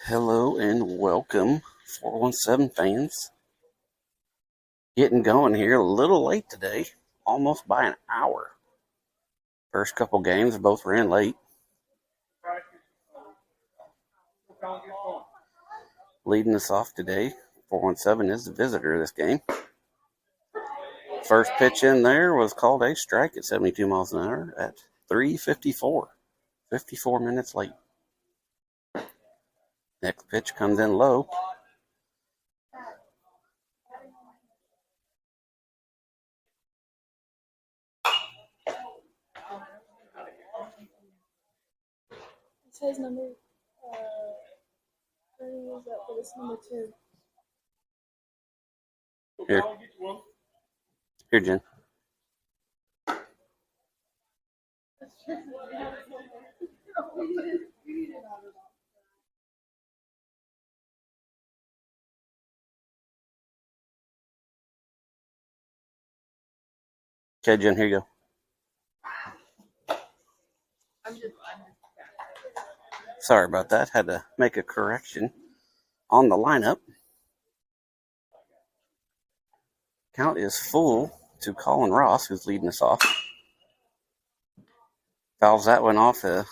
Hello and welcome, 417 fans. Getting going here a little late today, almost by an hour. First couple games both ran late. Leading us off today, 417 is the visitor of this game. First pitch in there was called a strike at 72 miles an hour at 3:54. 54 minutes late. Next pitch comes in low. It says number, is that for this number 2? Here, Jen. Okay, Jen, here you go. Sorry about that. Had to make a correction on the lineup. Count is full to Colin Ross, who's leading us off. Fouls that one off the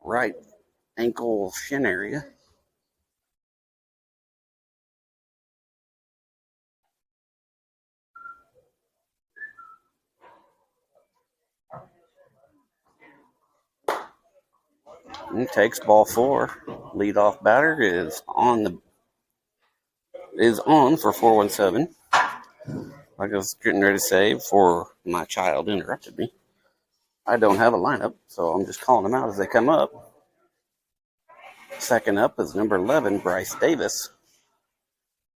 right ankle shin area. And takes ball 4. Leadoff batter is on for 417. Like I was getting ready to say before my child interrupted me, I don't have a lineup, so I'm just calling them out as they come up. Second up is number 11, Bryce Davis.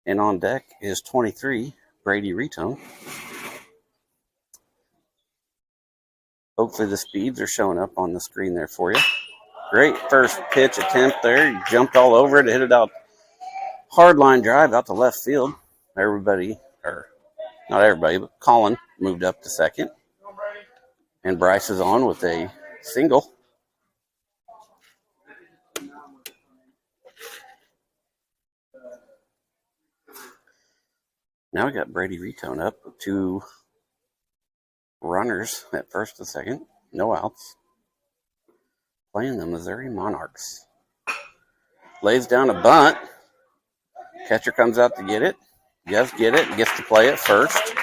And on deck is 23, Brady Retone. Hopefully the speeds are showing up on the screen there for you. Great first pitch attempt there. He jumped all over it, hit it out. Hard line drive out to left field. Everybody, or not everybody, but Colin moved up to second. And Bryce is on with a single. Now we got Brady Retone up with 2 runners at first and second. No outs. Playing the Missouri Monarchs. Lays down a bunt. Catcher comes out to get it. Does get it. Gets to play it first.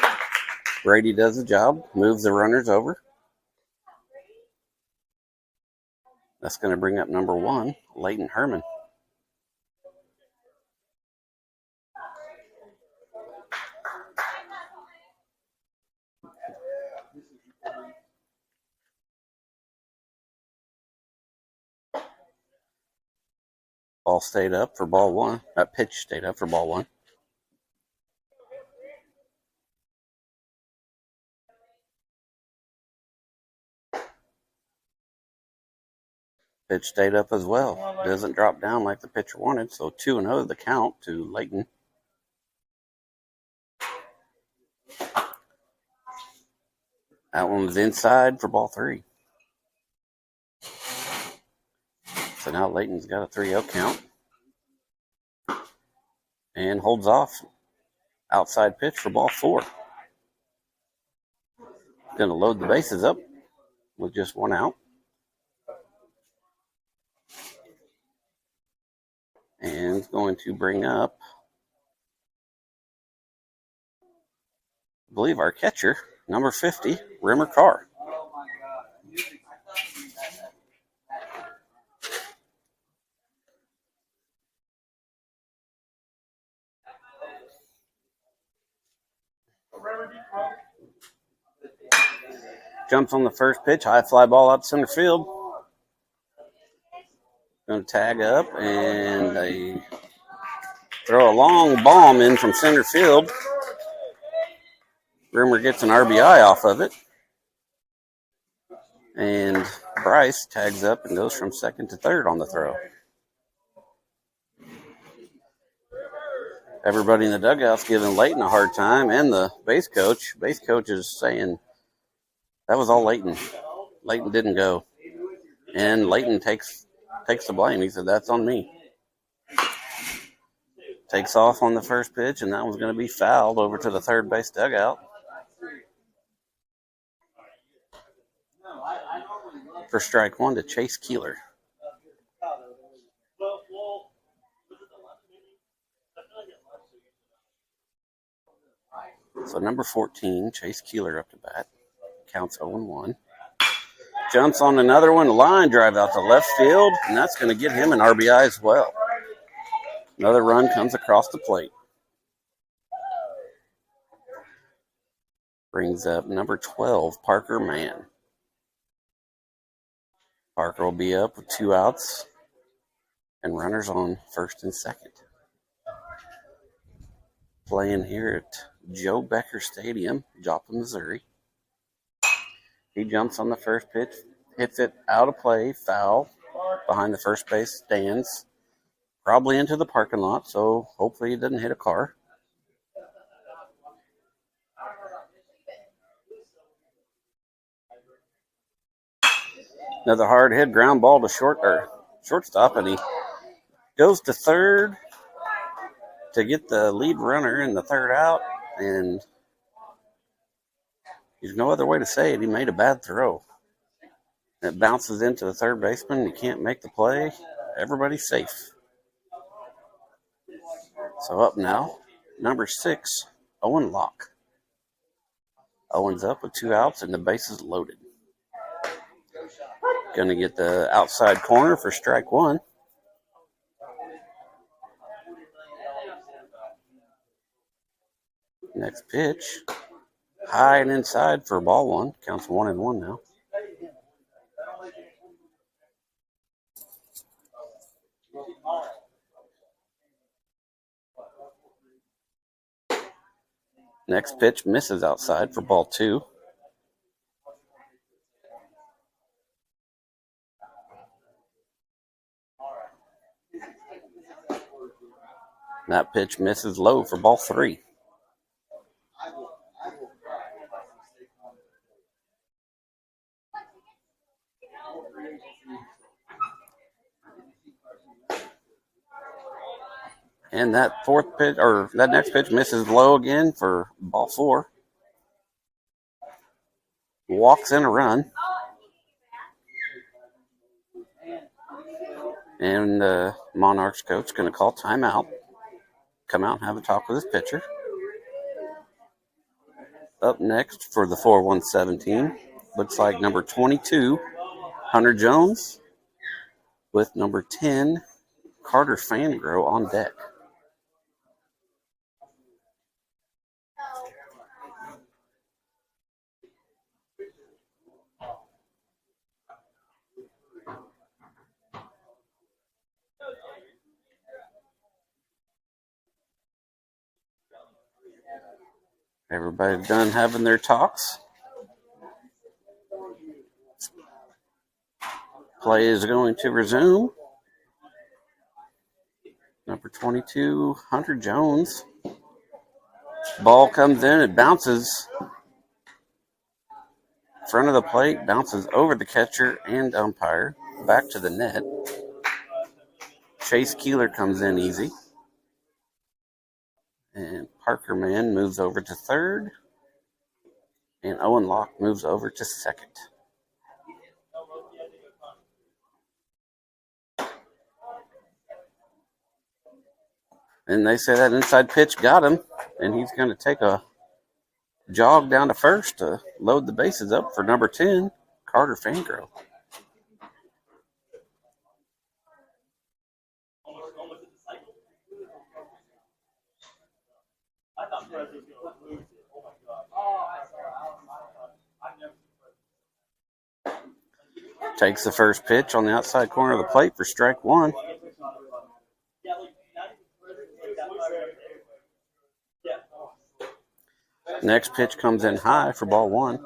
Brady does the job. Moves the runners over. That's going to bring up number 1, Leighton Herman. Ball stayed up for ball 1. That pitch stayed up for ball 1. Pitch stayed up as well. Doesn't drop down like the pitcher wanted, so 2-0 the count to Leighton. That one was inside for ball 3. So now Leighton's got a 3-0 count. And holds off. Outside pitch for ball 4. Going to load the bases up with just 1 out. And it's going to bring up, I believe, our catcher, number 50, Rimmer Carr. Jumps on the first pitch, high fly ball out to center field. Going to tag up, and they throw a long bomb in from center field. Rimmer gets an RBI off of it. And Bryce tags up and goes from second to third on the throw. Everybody in the dugout's giving Leighton a hard time, and the base coach. Base coach is saying that was all Leighton. Leighton didn't go. And Leighton takes takes the blame. He said, "That's on me." Takes off on the first pitch, and that one's going to be fouled over to the third base dugout. For strike one to Chase Keeler. So number 14, Chase Keeler up to bat. Counts 0-1. Jumps on another one, line drive out to left field, and that's going to get him an RBI as well. Another run comes across the plate. Brings up number 12, Parker Mann. Parker will be up with 2 outs and runners on first and second. Playing here at Joe Becker Stadium, Joplin, Missouri. He jumps on the first pitch, hits it out of play, foul, behind the first base stands, probably into the parking lot, so hopefully he doesn't hit a car. Another hard hit ground ball to shortstop, and he goes to third to get the lead runner in the third out, and there's no other way to say it. He made a bad throw. It bounces into the third baseman. He can't make the play. Everybody's safe. So up now, number 6, Owen Locke. Owen's up with 2 outs and the bases loaded. Going to get the outside corner for strike one. Next pitch, high and inside for ball one. Counts 1-1 now. Next pitch misses outside for ball two. That pitch misses low for ball three. And that that next pitch misses low again for ball four. Walks in a run. And the Monarchs coach is going to call timeout. Come out and have a talk with his pitcher. Up next for the 417 team, looks like number 22, Hunter Jones, with number 10, Carter Fangro on deck. Everybody done having their talks. Play is going to resume. Number 22, Hunter Jones. Ball comes in, it bounces. Front of the plate, bounces over the catcher and umpire. Back to the net. Chase Keeler comes in easy. And Parker Mann moves over to third. And Owen Locke moves over to second. And they say that inside pitch got him. And he's going to take a jog down to first to load the bases up for number 10, Carter Fangro. Takes the first pitch on the outside corner of the plate for strike one. Next pitch comes in high for ball one.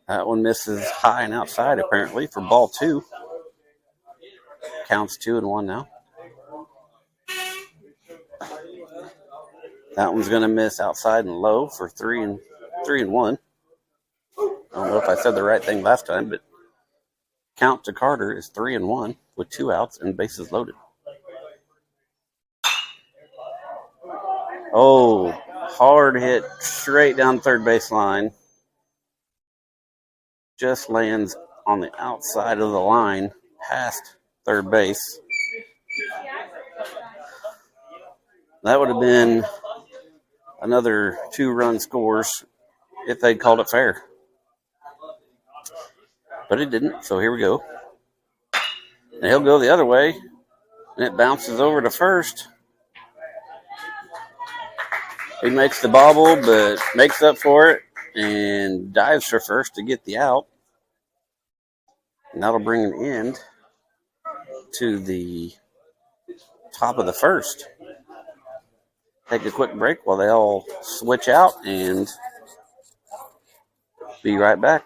That one misses high and outside apparently for ball two. Counts 2-1 now. That one's going to miss outside and low for 3-1. I don't know if I said the right thing last time, but count to Carter is 3-1 with 2 outs and bases loaded. Oh, hard hit straight down third base line. Just lands on the outside of the line past third base. That would have been another 2-run scores if they'd called it fair. But it didn't, so here we go. And he'll go the other way, and it bounces over to first. He makes the bobble, but makes up for it and dives for first to get the out. And that'll bring an end to the top of the first. Take a quick break while they all switch out and be right back.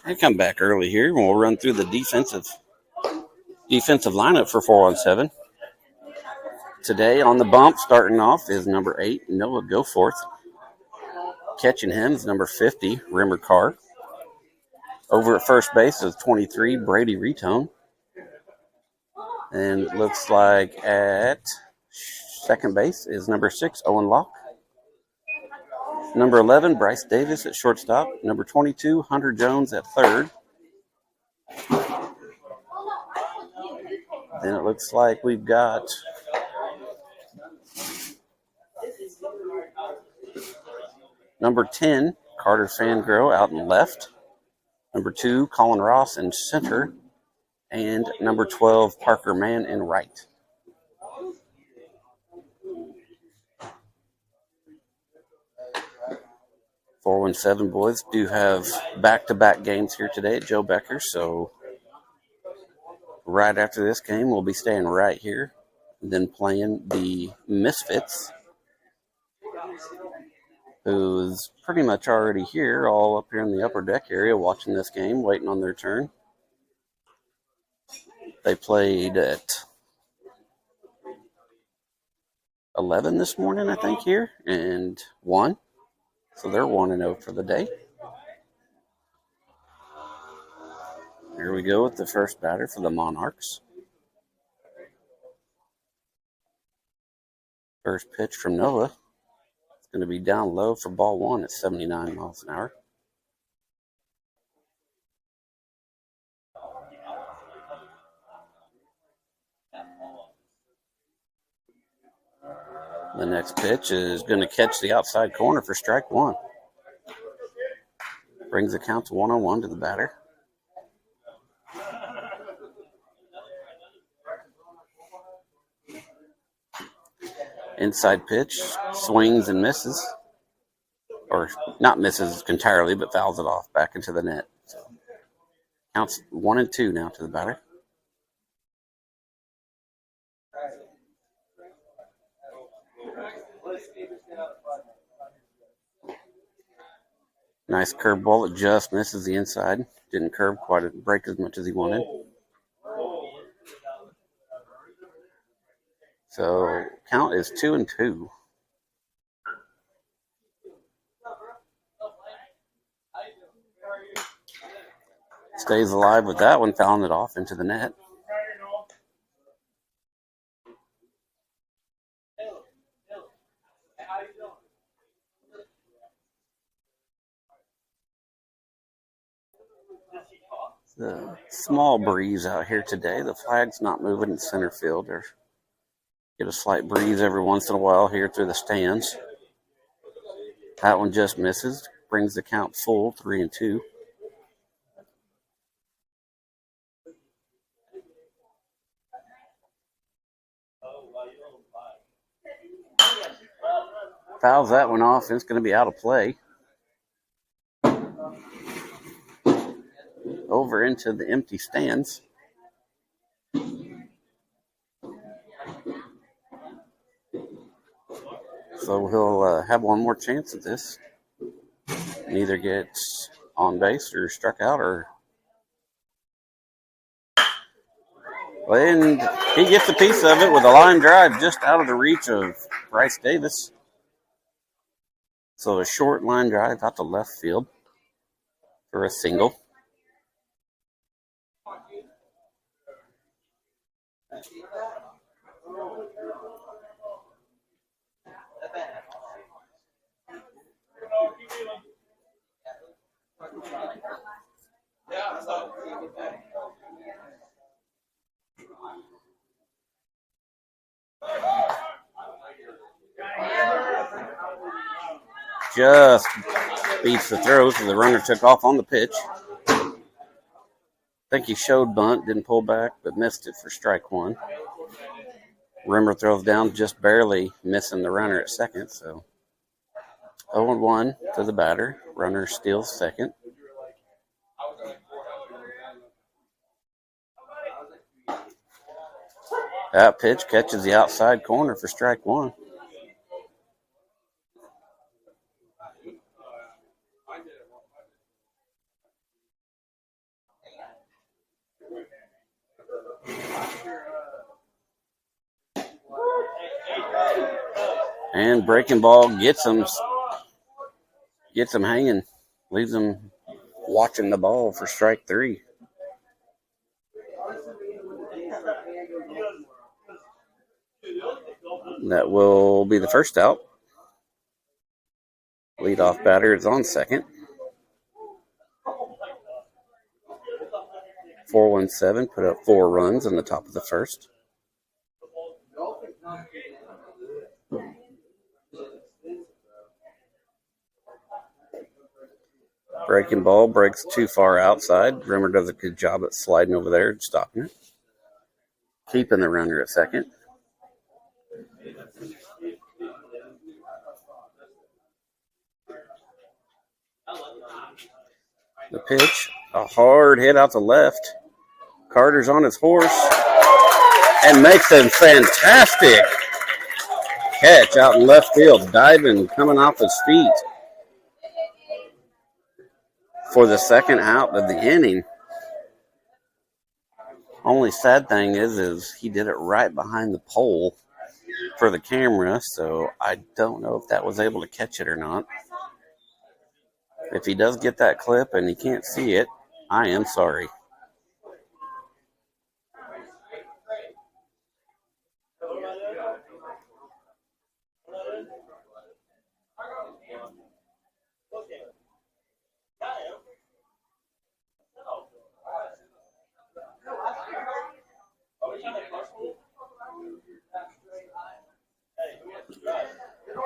I come back early here, and we'll run through the defensive lineup for 417. Today on the bump, starting off, is number 8, Noah Goforth. Catching him is number 50, Rimmer Carr. Over at first base is 23, Brady Retone. And it looks like at second base is number 6, Owen Locke. Number 11, Bryce Davis at shortstop. Number 22, Hunter Jones at third. Then it looks like we've got number 10, Carter Fangro out in left. Number 2, Colin Ross in center. And number 12, Parker Mann in right. .417 boys do have back-to-back games here today at Joe Becker, so right after this game, we'll be staying right here and then playing the Misfits, who's pretty much already here, all up here in the upper deck area watching this game, waiting on their turn. They played at 11 this morning, I think, here, and won. So they're 1-0 for the day. Here we go with the first batter for the Monarchs. First pitch from Noah. It's going to be down low for ball 1 at 79 miles an hour. The next pitch is going to catch the outside corner for strike 1. Brings the count to 1-1 to the batter. Inside pitch, swings and misses. Or not misses entirely, but fouls it off back into the net. So counts 1-2 now to the batter. Nice curveball. It just misses the inside. Didn't curve quite break as much as he wanted. So count is 2-2. Stays alive with that one, fouling it off into the net. The small breeze out here today. The flag's not moving in center field. Get a slight breeze every once in a while here through the stands. That one just misses. Brings the count full, 3-2. Fouls that one off, and it's going to be out of play. Over into the empty stands. So he'll have one more chance at this. And either gets on base or struck out, or and he gets a piece of it with a line drive just out of the reach of Bryce Davis. So a short line drive out to left field for a single. Just beats the throw, so the runner took off on the pitch. I think he showed bunt, didn't pull back, but missed it for strike one. Rimmer throws down, just barely missing the runner at second, so 0-1 to the batter. Runner steals second. That pitch catches the outside corner for strike one. And breaking ball gets him hanging, leaves him watching the ball for strike three. That will be the first out. Leadoff batter is on second. 417 put up 4 runs in the top of the first. Breaking ball breaks too far outside. Rimmer does a good job at sliding over there and stopping it. Keeping the runner at second. The pitch, a hard hit out to left. Carter's on his horse and makes a fantastic catch out in left field, diving, coming off his feet for the second out of the inning. Only sad thing is he did it right behind the pole for the camera, so I don't know if that was able to catch it or not. If he does get that clip and he can't see it, I am sorry.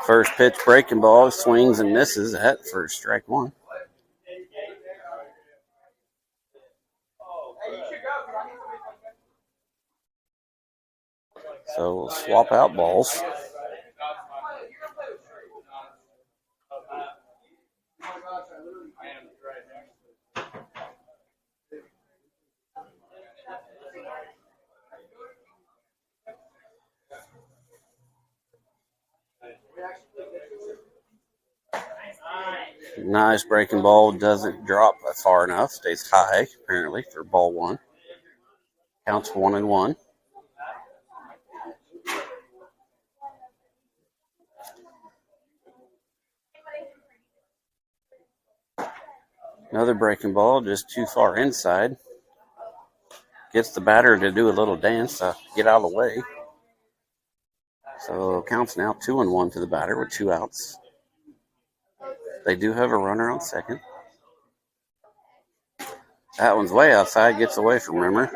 First pitch breaking ball, swings and misses at first, strike one. So we'll swap out balls. Nice breaking ball, doesn't drop far enough, stays high apparently for ball one. Counts 1-1. Another breaking ball, just too far inside. Gets the batter to do a little dance to get out of the way. So counts now 2-1 to the batter with 2 outs. They do have a runner on second. That one's way outside, gets away from Rimmer.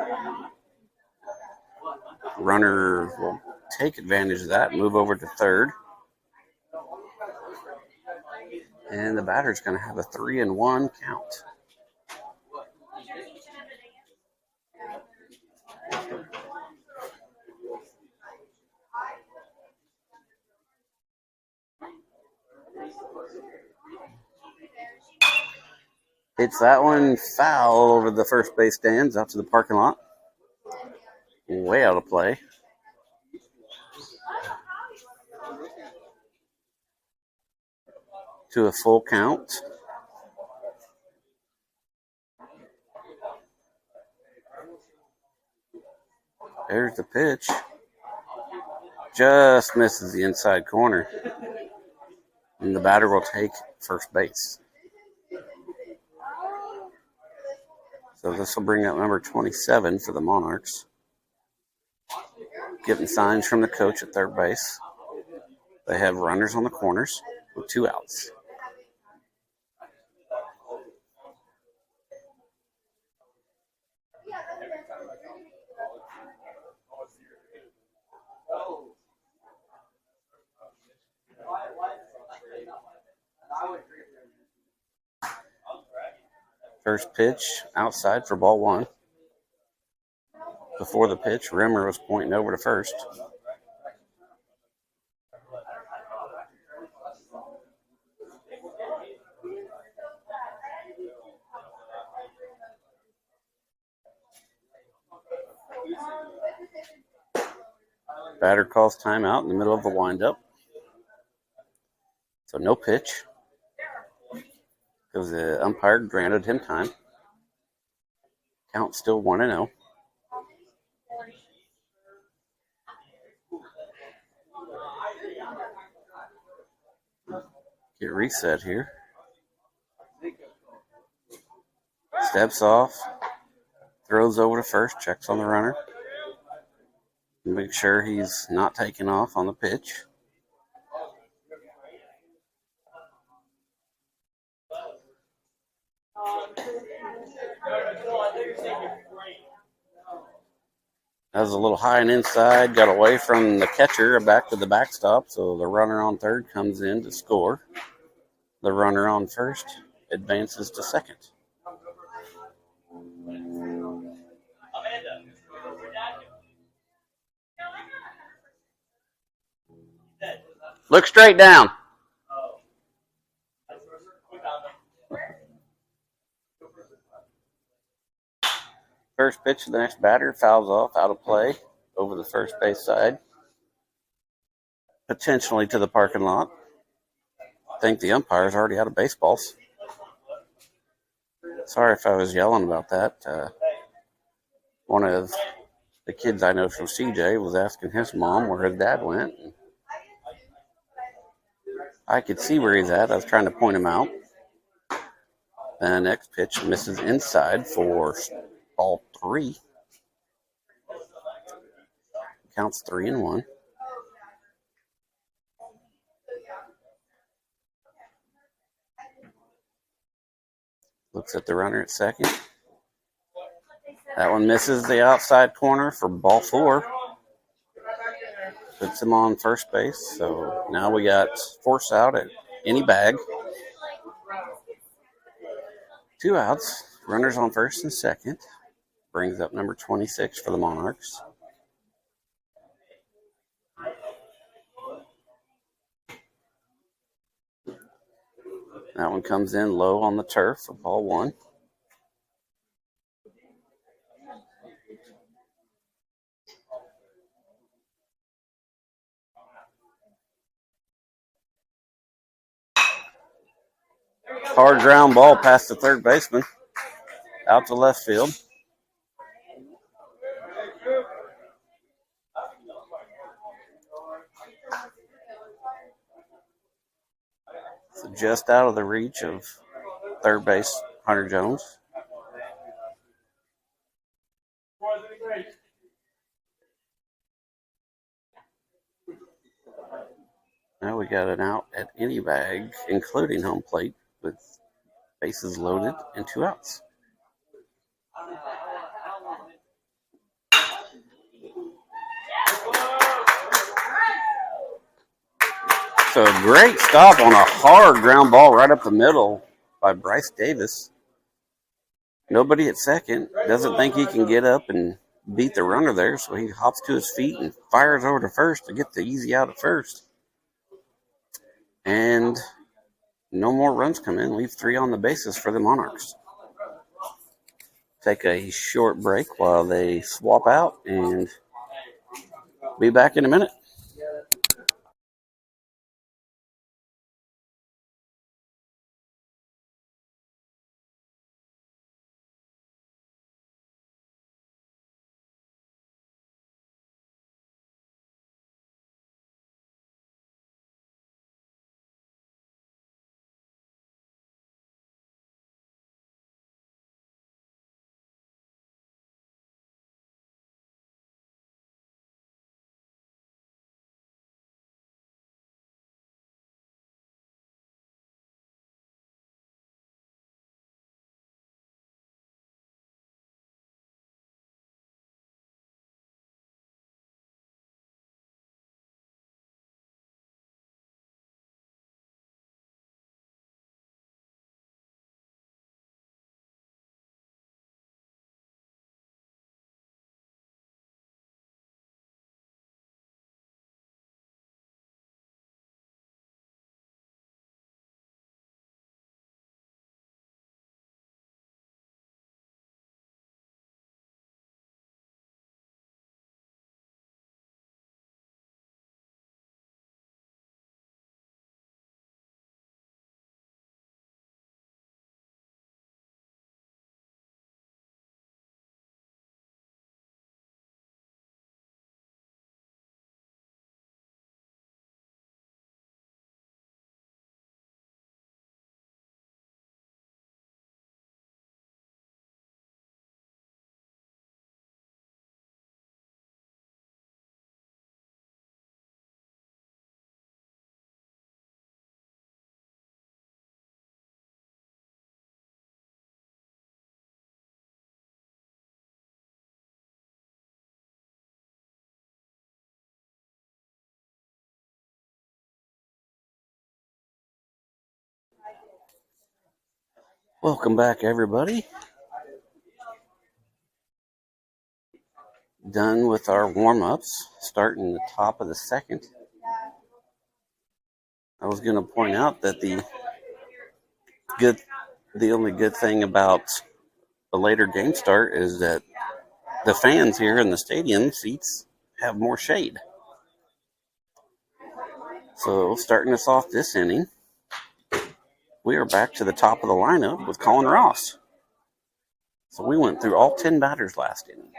Runner will take advantage of that, move over to third. And the batter's going to have a 3-1 count. Hits that one foul over the first base stands out to the parking lot. Way out of play. To a full count. There's the pitch. Just misses the inside corner. And the batter will take first base. So this will bring up number 27 for the Monarchs. Getting signs from the coach at third base. They have runners on the corners with 2 outs. First pitch outside for ball 1. Before the pitch, Rimmer was pointing over to first. Batter calls timeout in the middle of the windup. So no pitch. Because the umpire granted him time. Count still 1-0. Get reset here. Steps off. Throws over to first. Checks on the runner. Make sure he's not taking off on the pitch. That was a little high and inside. Got away from the catcher, back to the backstop. So the runner on third comes in to score. The runner on first advances to second. Look straight down. First pitch to the next batter, fouls off, out of play, over the first base side. Potentially to the parking lot. I think the umpire's already out of baseballs. Sorry if I was yelling about that. One of the kids I know from CJ was asking his mom where his dad went. I could see where he's at. I was trying to point him out. The next pitch misses inside for ball 3. Counts 3-1. Looks at the runner at second. That one misses the outside corner for ball 4. Puts him on first base. So now we got force out at any bag. 2 outs. Runners on first and second. Brings up number 26 for the Monarchs. That one comes in low on the turf for ball 1. Hard ground ball past the third baseman. Out to left field. So just out of the reach of third base Hunter Jones. Now we got an out at any bag, including home plate, with bases loaded and 2 outs. So a great stop on a hard ground ball right up the middle by Bryce Davis. Nobody at second. Doesn't think he can get up and beat the runner there, so he hops to his feet and fires over to first to get the easy out at first. And no more runs come in. Leave 3 on the bases for the Monarchs. Take a short break while they swap out and be back in a minute. Welcome back, everybody. Done with our warm-ups, starting the top of the second. I was going to point out that the only good thing about the later game start is that the fans here in the stadium seats have more shade. So starting us off this inning, we are back to the top of the lineup with Colin Ross. So we went through all 10 batters last inning.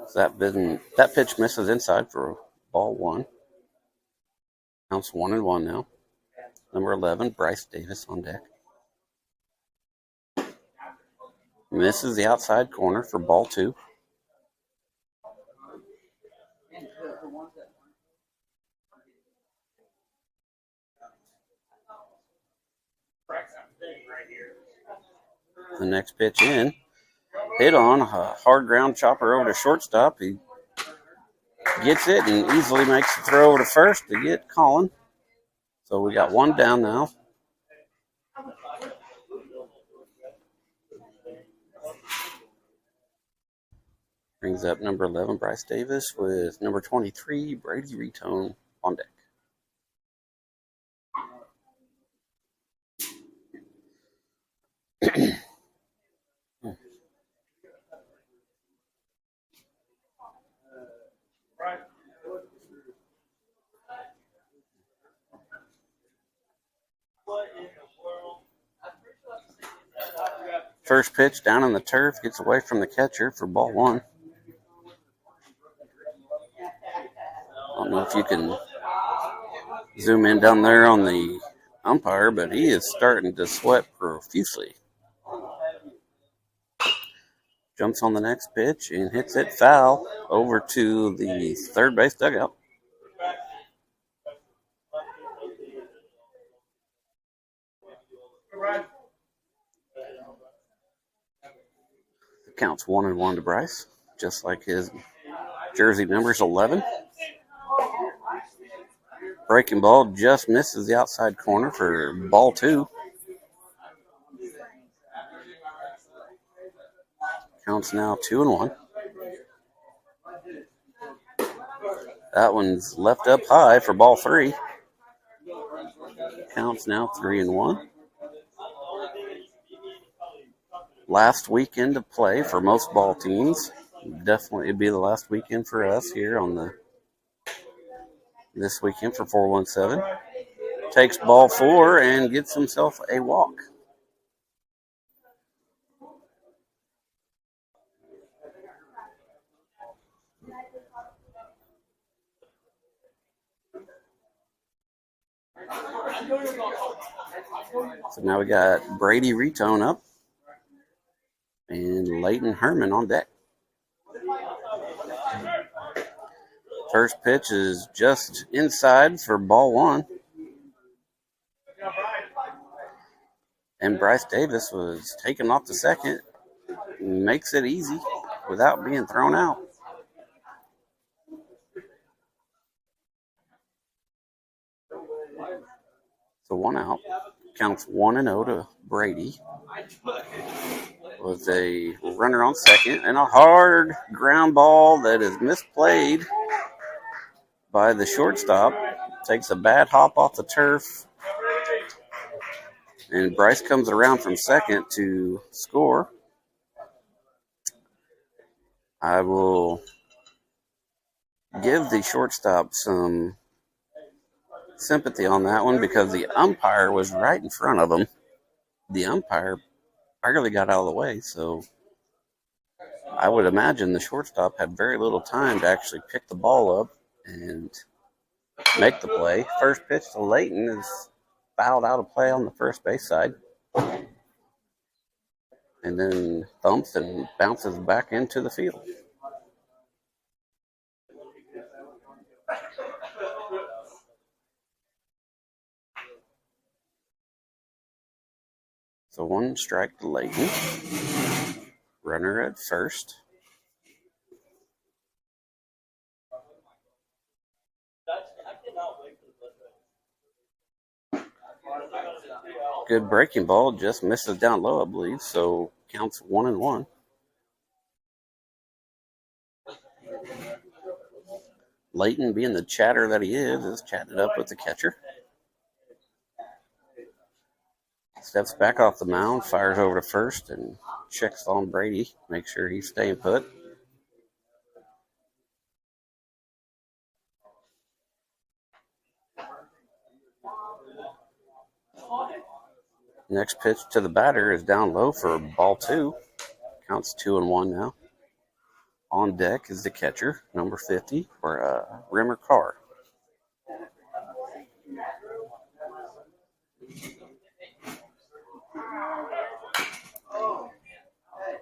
So that pitch misses inside for ball 1. Counts 1-1 now. Number 11, Bryce Davis on deck. Misses the outside corner for ball 2. The next pitch in, hit on a hard ground chopper over to shortstop. He gets it and easily makes the throw over to first to get Colin. So we got 1 down now. Brings up number 11, Bryce Davis, with number 23, Brady Retone on deck. First pitch down on the turf, gets away from the catcher for ball 1. I don't know if you can zoom in down there on the umpire, but he is starting to sweat profusely. Jumps on the next pitch and hits it foul over to the third base dugout. The count's 1-1 to Bryce, just like his jersey number's 11. Breaking ball just misses the outside corner for ball 2. Counts now 2-1. That one's left up high for ball 3. Counts now 3-1. Last weekend to play for most ball teams. Definitely it'd be the last weekend for us here on this weekend for 417. Takes ball 4 and gets himself a walk. So now we got Brady Retone up and Leighton Herman on deck. First pitch is just inside for ball 1. And Bryce Davis was taken off the second. Makes it easy without being thrown out. So 1 out. Counts 1-0 to Brady. With a runner on second and a hard ground ball that is misplayed by the shortstop. Takes a bad hop off the turf. And Bryce comes around from second to score. I will give the shortstop some sympathy on that one because the umpire was right in front of him. The umpire barely got out of the way, so I would imagine the shortstop had very little time to actually pick the ball up and make the play. First pitch to Leighton is fouled out of play on the first base side. And then thumps and bounces back into the field. So 1 strike to Leighton. Runner at first. Good breaking ball, just misses down low, I believe, so counts 1-1. Leighton, being the chatter that he is chatting up with the catcher. Steps back off the mound, fires over to first, and checks on Brady, make sure he's staying put. Next pitch to the batter is down low for ball 2. Counts 2-1 now. On deck is the catcher, number 50, for Rimmer Carr.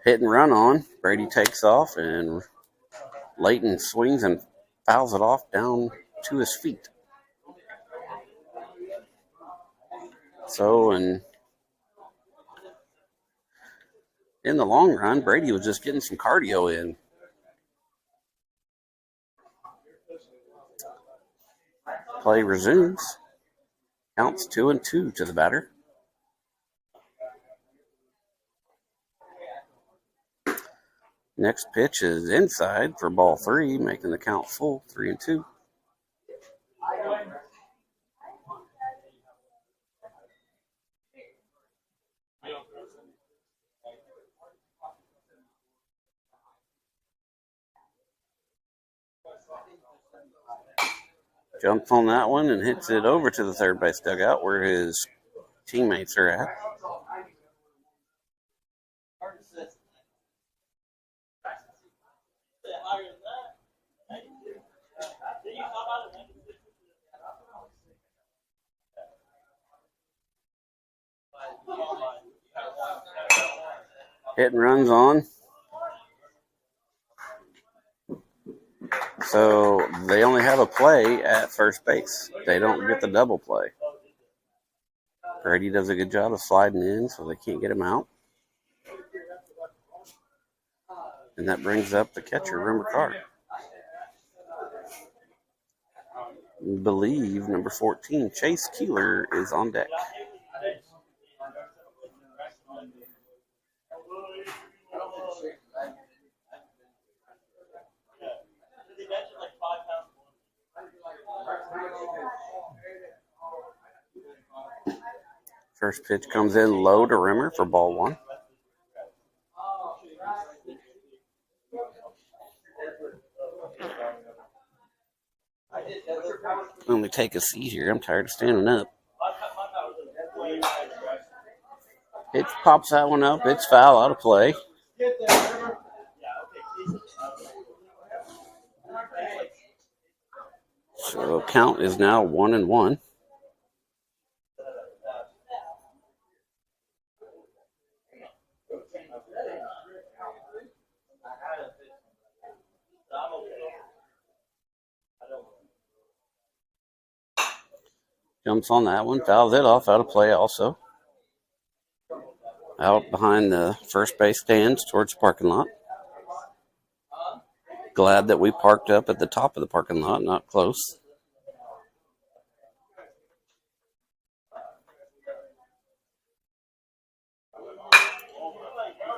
Hit and run on. Brady takes off, and Leighton swings and fouls it off down to his feet. So, in the long run, Brady was just getting some cardio in. Play resumes. Counts 2-2 to the batter. Next pitch is inside for ball 3, making the count full, 3-2. Jumps on that one and hits it over to the third base dugout where his teammates are at. Hit and runs on. So they only have a play at first base. They don't get the double play. Grady does a good job of sliding in so they can't get him out. And that brings up the catcher, Rimmer Carr. I believe number 14, Chase Keeler, is on deck. First pitch comes in low to Rimmer for ball one. Let me take a seat here. I'm tired of standing up. It pops that one up. It's foul, out of play. So count is now 1-1. Jumps on that one, fouls it off, out of play also. Out behind the first base stands towards the parking lot. Glad that we parked up at the top of the parking lot, not close.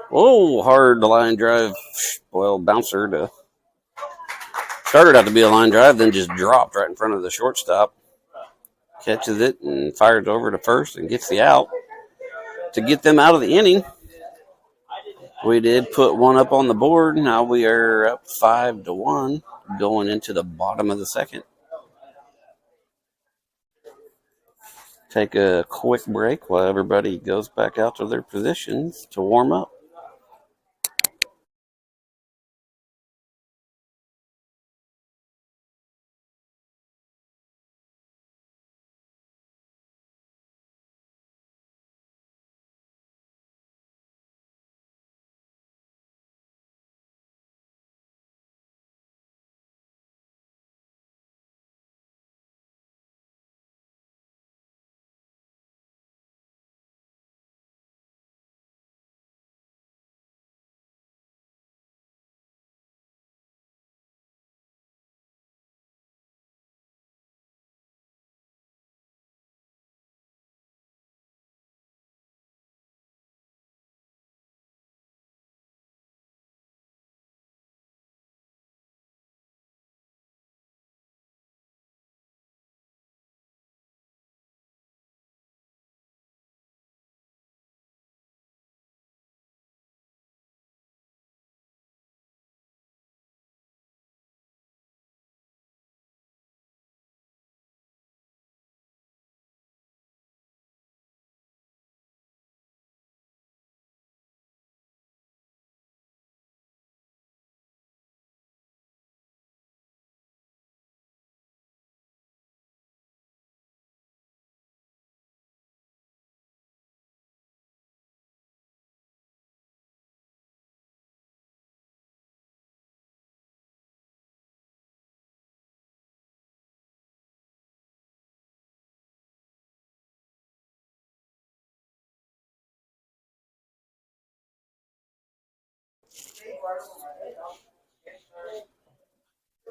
Whoa, hard line drive. Well, bouncer to started out to be a line drive, then just dropped right in front of the shortstop. Catches it and fires over to first and gets the out to get them out of the inning. We did put one up on the board. Now we are up 5-1 going into the bottom of the second. Take a quick break while everybody goes back out to their positions to warm up.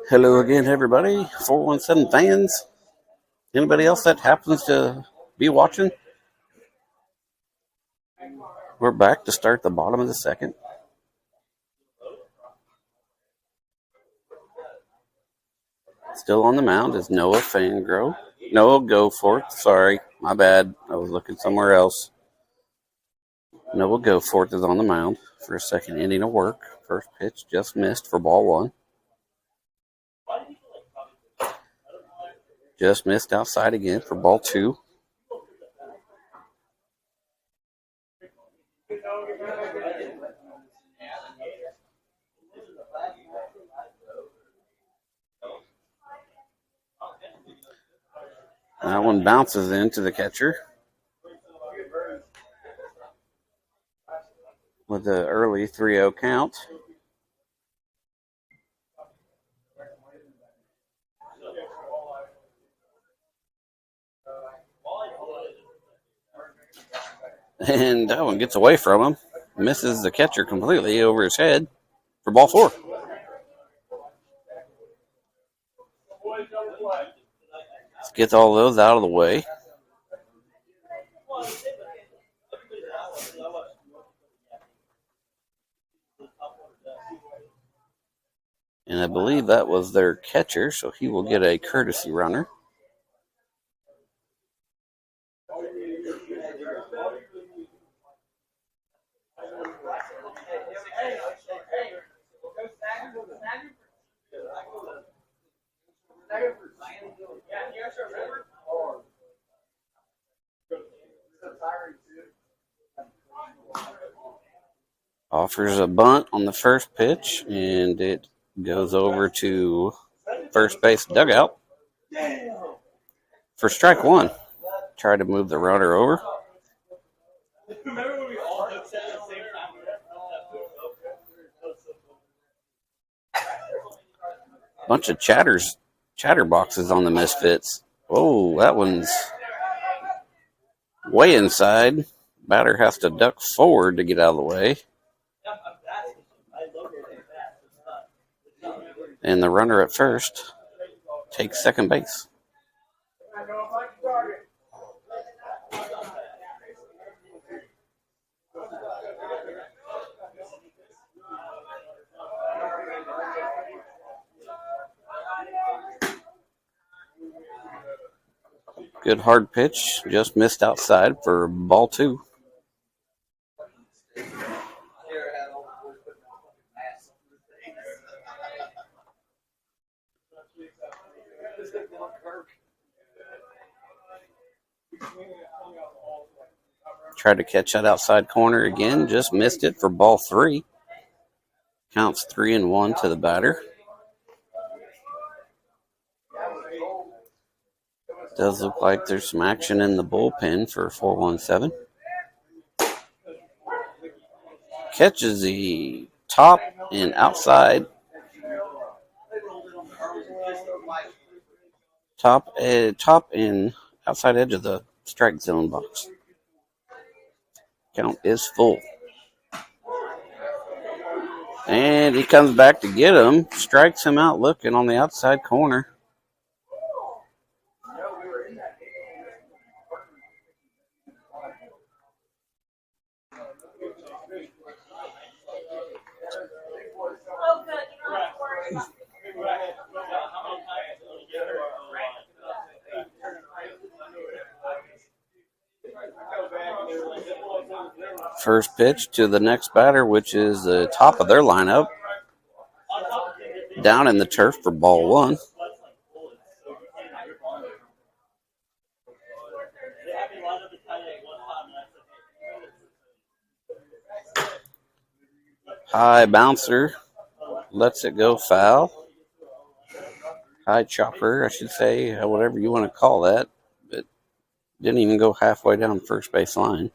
Hello again, everybody. 417 fans. Anybody else that happens to be watching? We're back to start the bottom of the second. Still on the mound is Noah Fangrove. Noah Goforth. Sorry, my bad. I was looking somewhere else. Noah Goforth is on the mound for a second inning of work. First pitch just missed for ball one. Just missed outside again for ball two. That one bounces into the catcher with the early 3-0 count. And that one gets away from him. Misses the catcher completely over his head for ball 4. Let's get all those out of the way. And I believe that was their catcher, so he will get a courtesy runner. Offers a bunt on the first pitch, and it goes over to first base dugout for strike 1. Try to move the runner over. Bunch of chatterboxes on the Misfits. Oh, that one's way inside. Batter has to duck forward to get out of the way. And the runner at first takes second base. Good hard pitch, just missed outside for ball 2. Tried to catch that outside corner again, just missed it for ball 3. Counts 3-1 to the batter. Does look like there's some action in the bullpen for 417. Catches the top and outside. Top and outside edge of the strike zone box. Count is full. And he comes back to get him. Strikes him out looking on the outside corner. First pitch to the next batter, which is the top of their lineup. Down in the turf for ball 1. High bouncer. Lets it go foul. High chopper, I should say, whatever you want to call that. But didn't even go halfway down first base line.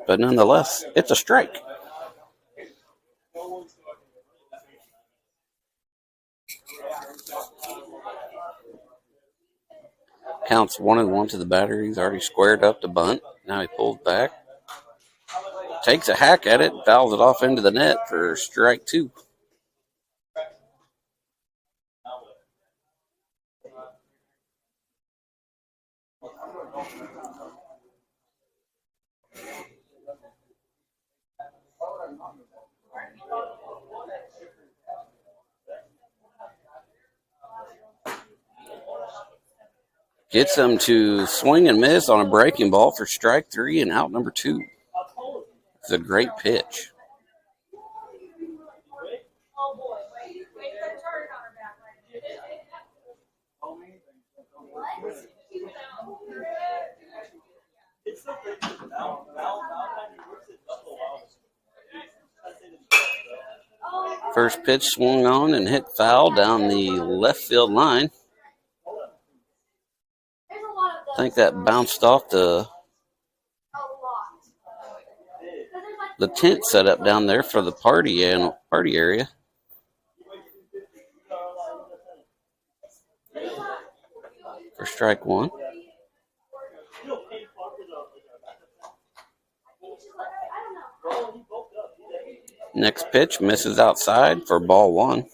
But nonetheless, it's a strike. Counts 1-1 to the batter. He's already squared up to bunt. Now he pulls back. Takes a hack at it. Fouls it off into the net for strike 2. Gets him to swing and miss on a breaking ball for strike 3 and out number 2. It's a great pitch. First pitch swung on and hit foul down the left field line. I think that bounced off the tent set up down there for the party area. strike one. Next pitch misses outside for ball one.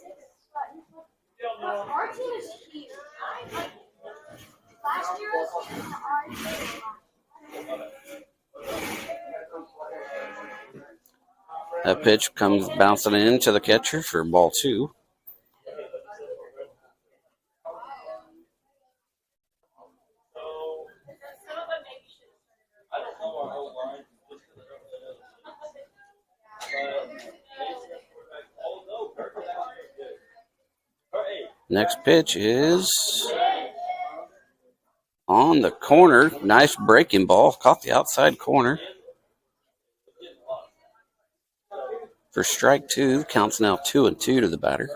That pitch comes bouncing into the catcher for ball two. Next pitch is on the corner. Nice breaking ball. Caught the outside corner. For strike two, counts now 2-2 to the batter.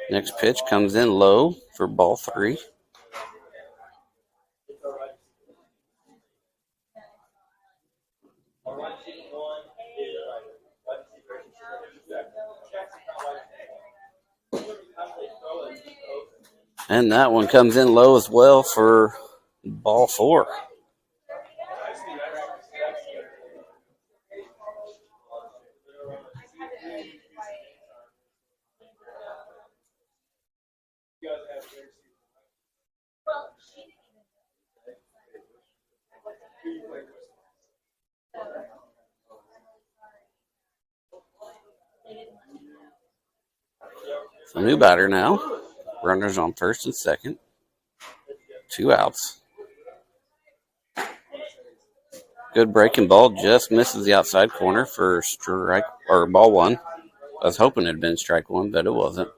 Next pitch comes in low for ball three. And that one comes in low as well for ball four. So new batter now. Runners on first and second. 2 outs. Good breaking ball. Just misses the outside corner for strike or ball one. I was hoping it had been strike one, but it wasn't.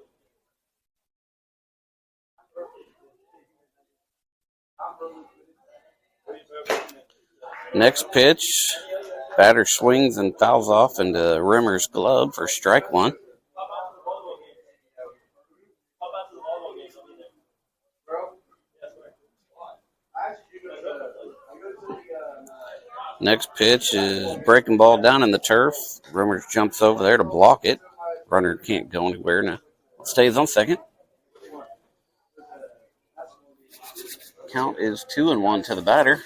Next pitch, batter swings and fouls off into Rimmer's glove for strike one. Next pitch is breaking ball down in the turf. Rimmer jumps over there to block it. Runner can't go anywhere now. Stays on second. Count is 2-1 to the batter.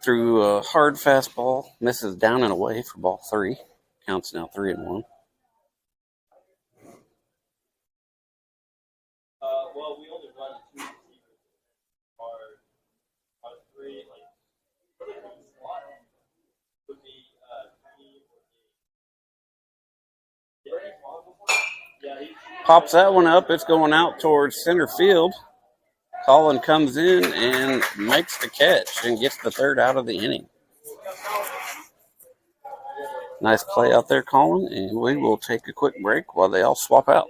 Through a hard fastball, misses down and away for ball three. Counts now 3-1. Pops that one up. It's going out towards center field. Colin comes in and makes the catch and gets the third out of the inning. Nice play out there, Colin, and we will take a quick break while they all swap out.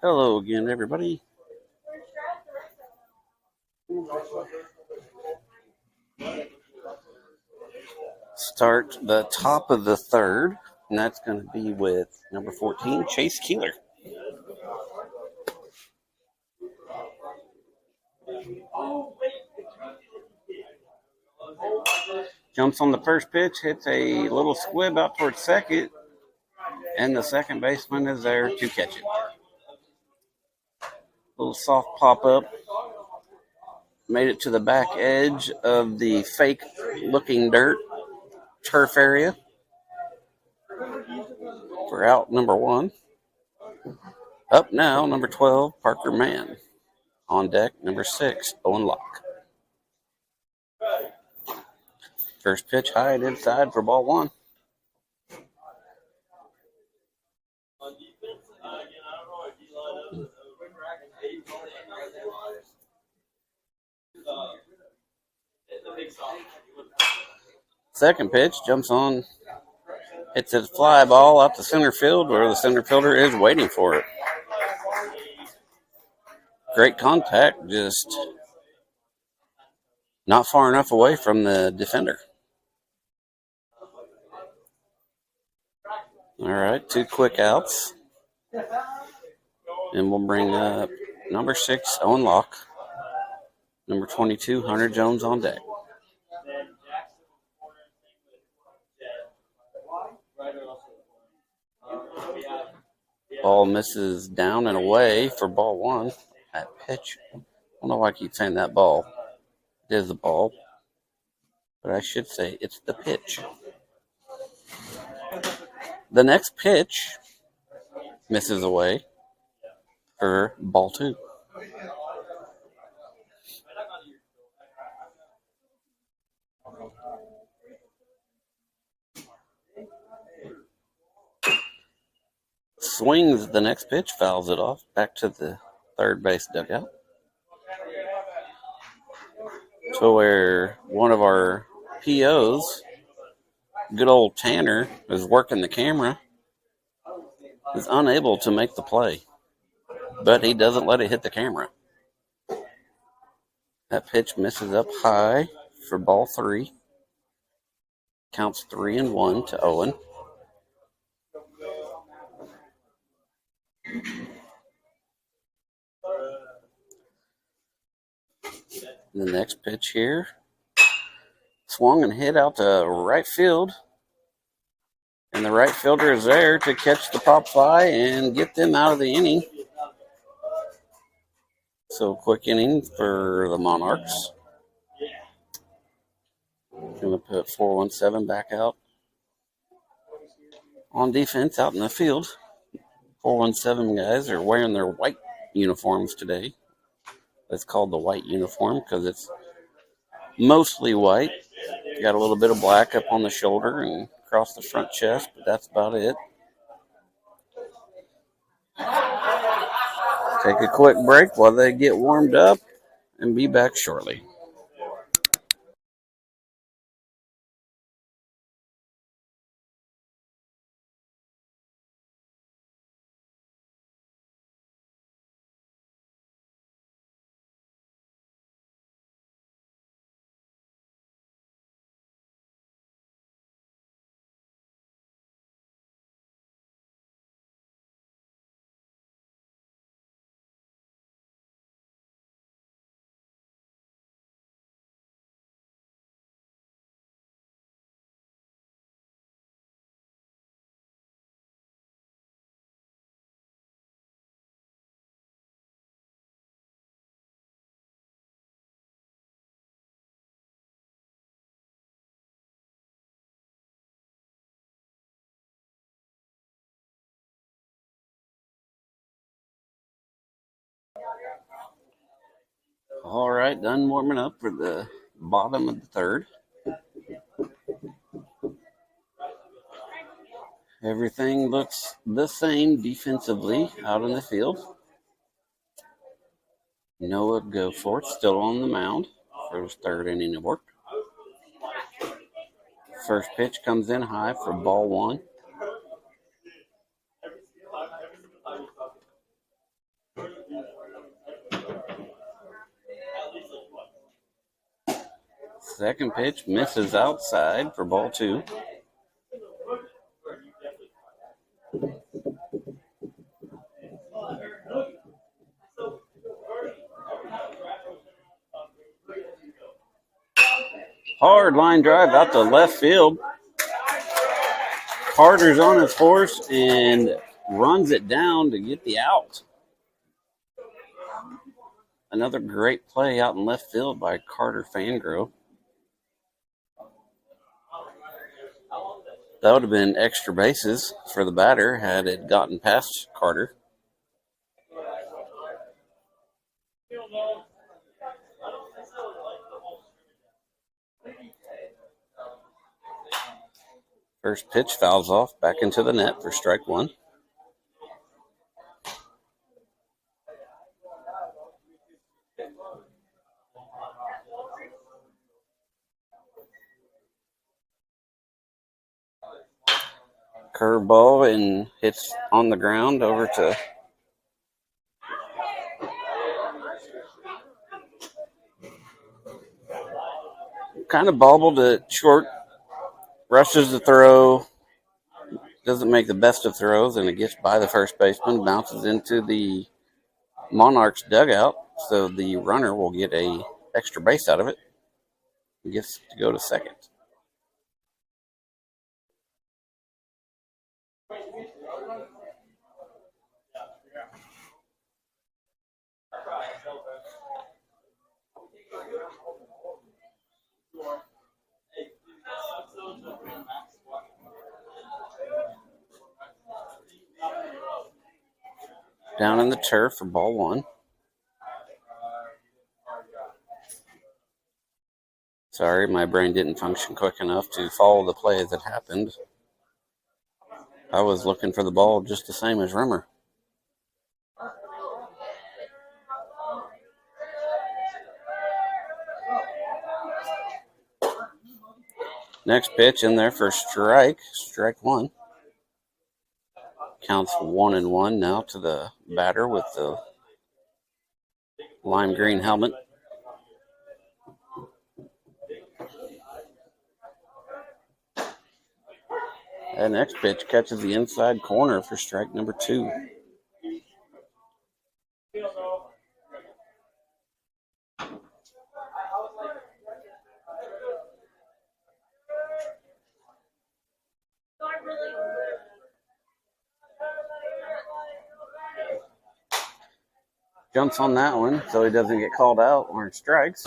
Hello again, everybody. Start the top of the third, and that's going to be with number 14, Chase Keeler. Jumps on the first pitch, hits a little squib out towards second, and the second baseman is there to catch it. Little soft pop up. Made it to the back edge of the fake looking dirt turf area for out number 1. Up now, number 12, Parker Mann. On deck, number 6, Owen Locke. First pitch high and inside for ball 1. Second pitch jumps on, hits a fly ball out to center field where the center fielder is waiting for it. Great contact, just not far enough away from the defender. All right, 2 quick outs. And we'll bring up number 6, Owen Locke. Number 22, Hunter Jones on deck. Ball misses down and away for ball 1. That pitch. I don't know why I keep saying that ball. It is the ball. But I should say it's the pitch. The next pitch misses away for ball 2. Swings the next pitch, fouls it off, back to the third base dugout. To where one of our POs, good old Tanner, is working the camera, is unable to make the play. But he doesn't let it hit the camera. That pitch misses up high for ball 3. Counts 3-1 to Owen. The next pitch here, swung and hit out to right field. And the right fielder is there to catch the pop fly and get them out of the inning. So quick inning for the Monarchs. Going to put 417 back out on defense out in the field. 417 guys are wearing their white uniforms today. It's called the white uniform because it's mostly white. You got a little bit of black up on the shoulder and across the front chest, but that's about it. Take a quick break while they get warmed up and be back shortly. All right, done warming up for the bottom of the third. Everything looks the same defensively out in the field. Noah Goforth still on the mound for his third inning of work. First pitch comes in high for ball 1. Second pitch misses outside for ball 2. Hard line drive out to left field. Carter's on his horse and runs it down to get the out. Another great play out in left field by Carter Fangrove. That would have been extra bases for the batter had it gotten past Carter. First pitch fouls off back into the net for strike 1. Curveball and hits on the ground over to kind of bobbled it short, rushes the throw, doesn't make the best of throws, and it gets by the first baseman, bounces into the Monarchs dugout, so the runner will get a extra base out of it. He gets to go to second. Down in the turf for ball 1. Sorry, my brain didn't function quick enough to follow the play as it happened. I was looking for the ball just the same as Rimmer. Next pitch in there for strike 1. Counts 1-1 now to the batter with the lime green helmet. That next pitch catches the inside corner for strike number 2. Jumps on that one so he doesn't get called out on strikes.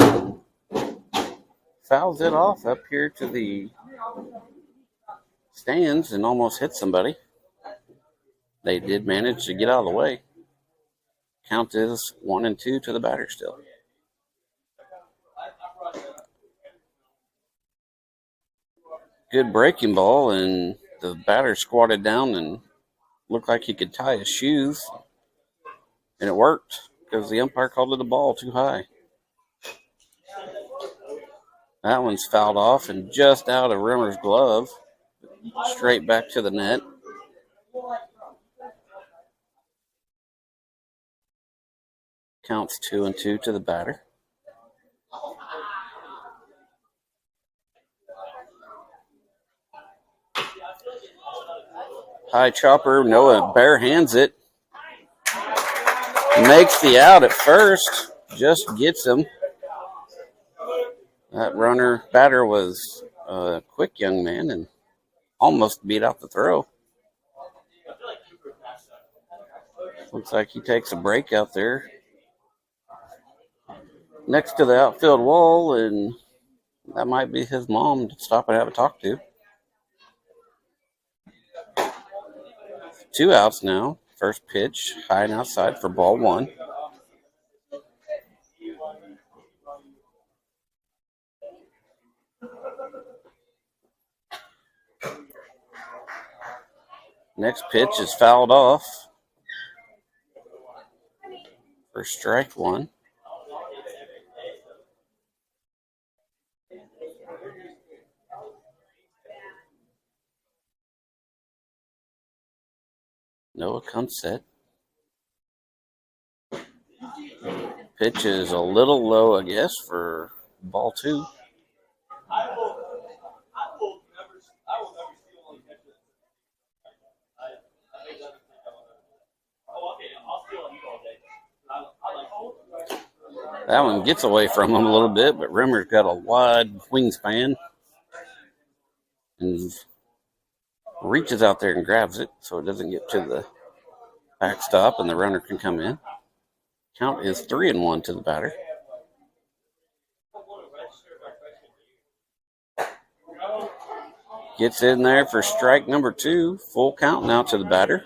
Fouls it off up here to the stands and almost hit somebody. They did manage to get out of the way. Count is 1-2 to the batter still. Good breaking ball, and the batter squatted down and looked like he could tie his shoes. And it worked because the umpire called it a ball too high. That one's fouled off and just out of Rimmer's glove. Straight back to the net. Counts 2-2 to the batter. High chopper, Noah bare hands it. Makes the out at first. Just gets him. That batter was a quick young man and almost beat out the throw. Looks like he takes a break out there next to the outfield wall, and that might be his mom to stop and have a talk to. 2 outs now. First pitch, high and outside for ball 1. Next pitch is fouled off for strike 1. Noah comes set. Pitch is a little low, I guess, for ball 2. That one gets away from him a little bit, but Rimmer's got a wide wingspan and reaches out there and grabs it so it doesn't get to the backstop and the runner can come in. Count is 3-1 to the batter. Gets in there for strike number 2. Full count now to the batter.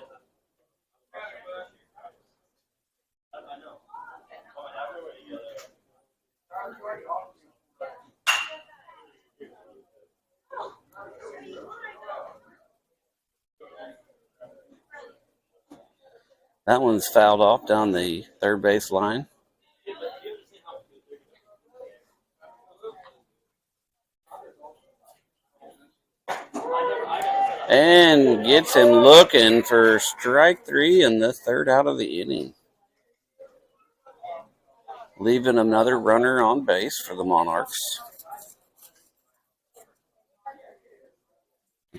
That one's fouled off down the third base line. And gets him looking for strike 3 and the third out of the inning. Leaving another runner on base for the Monarchs.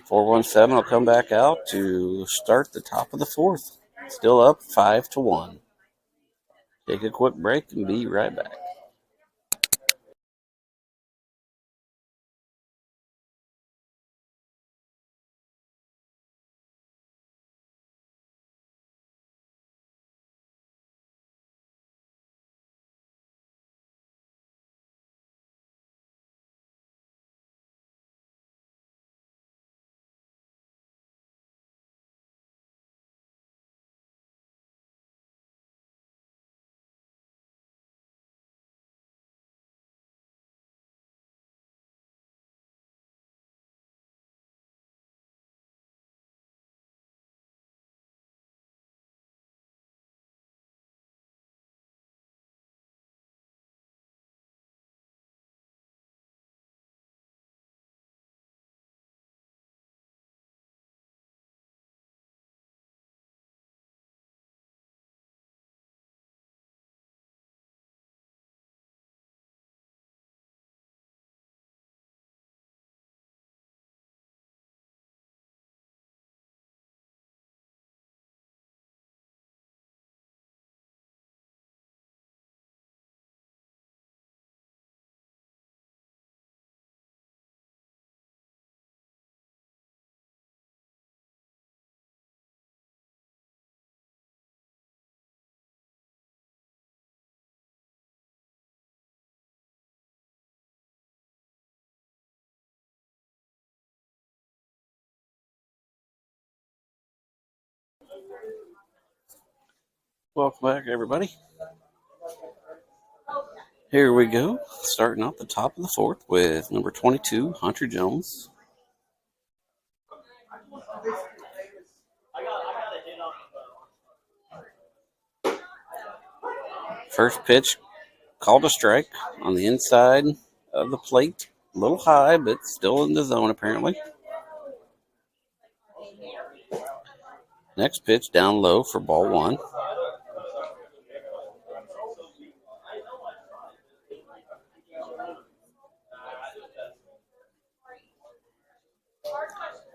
417 will come back out to start the top of the fourth. Still up 5-1. Take a quick break and be right back. Welcome back, everybody. Here we go. Starting off the top of the fourth with number 22, Hunter Jones. First pitch called a strike on the inside of the plate. A little high, but still in the zone apparently. Next pitch down low for ball 1.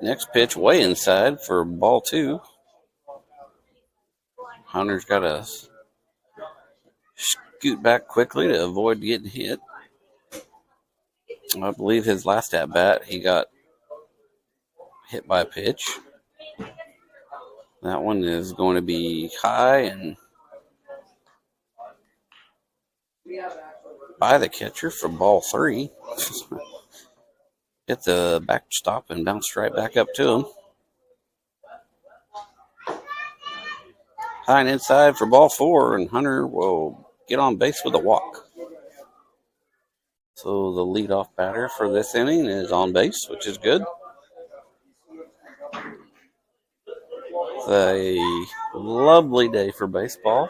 Next pitch way inside for ball 2. Hunter's got to scoot back quickly to avoid getting hit. I believe his last at bat, he got hit by a pitch. That one is going to be high and by the catcher for ball 3. Hit the backstop and bounced right back up to him. High and inside for ball 4, and Hunter will get on base with a walk. So the leadoff batter for this inning is on base, which is good. It's a lovely day for baseball.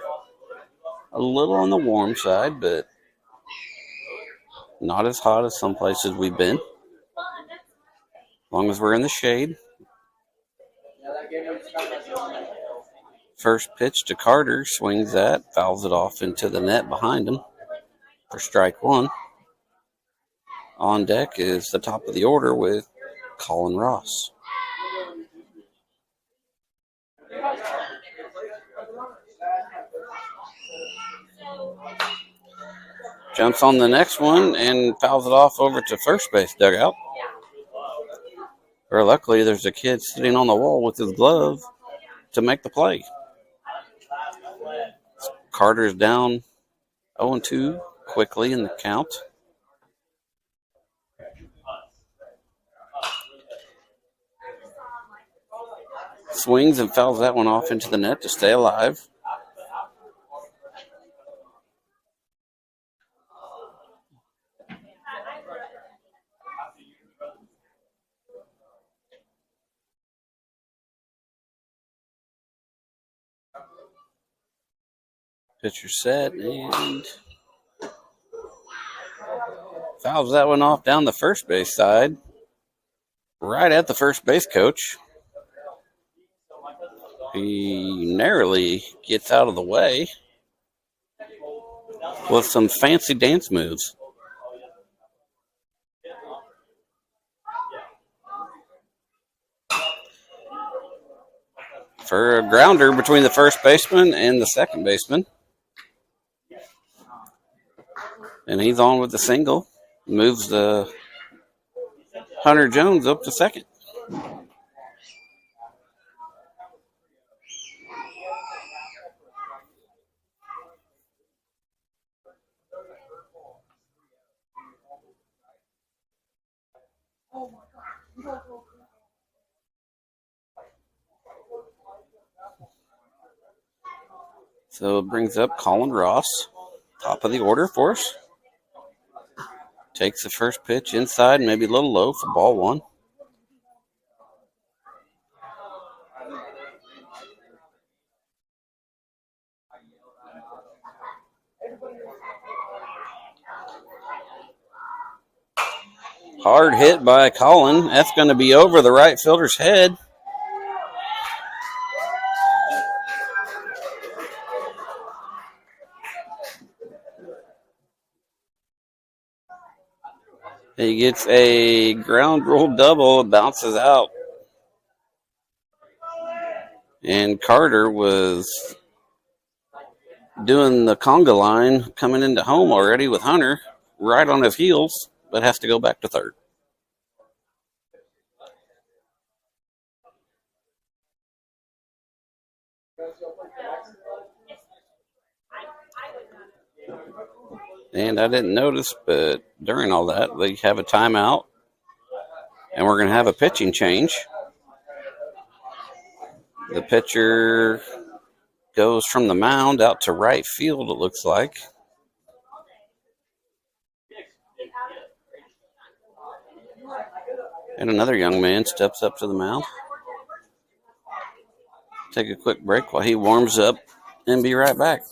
A little on the warm side, but not as hot as some places we've been. As long as we're in the shade. First pitch to Carter, swings that, fouls it off into the net behind him for strike 1. On deck is the top of the order with Colin Ross. Jumps on the next one and fouls it off over to first base dugout. Or luckily, there's a kid sitting on the wall with his glove to make the play. Carter's down 0-2 quickly in the count. Swings and fouls that one off into the net to stay alive. Pitcher set and fouls that one off down the first base side. Right at the first base coach. He narrowly gets out of the way with some fancy dance moves. For a grounder between the first baseman and the second baseman. And he's on with the single. Moves the Hunter Jones up to second. So it brings up Colin Ross, top of the order for us. Takes the first pitch inside, maybe a little low for ball one. Hard hit by Colin. That's going to be over the right fielder's head. He gets a ground rule double, bounces out. And Carter was doing the conga line coming into home already with Hunter right on his heels, but has to go back to third. And I didn't notice, but during all that, they have a timeout. And we're going to have a pitching change. The pitcher goes from the mound out to right field, it looks like. And another young man steps up to the mound. Take a quick break while he warms up and be right back.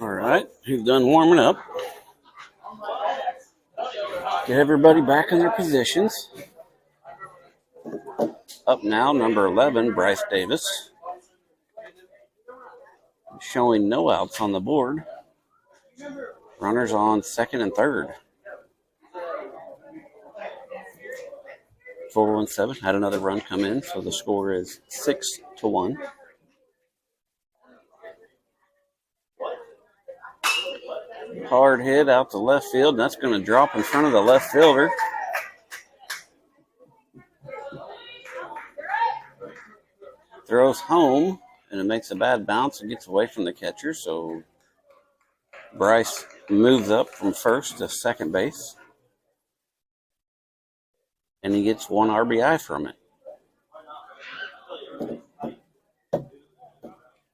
All right, he's done warming up. Get everybody back in their positions. Up now, number 11, Bryce Davis. Showing no outs on the board. Runners on second and third. 417 had another run come in, so the score is 6-1. Hard hit out to left field, and that's going to drop in front of the left fielder. Throws home, and it makes a bad bounce and gets away from the catcher, so Bryce moves up from first to second base, and he gets one RBI from it.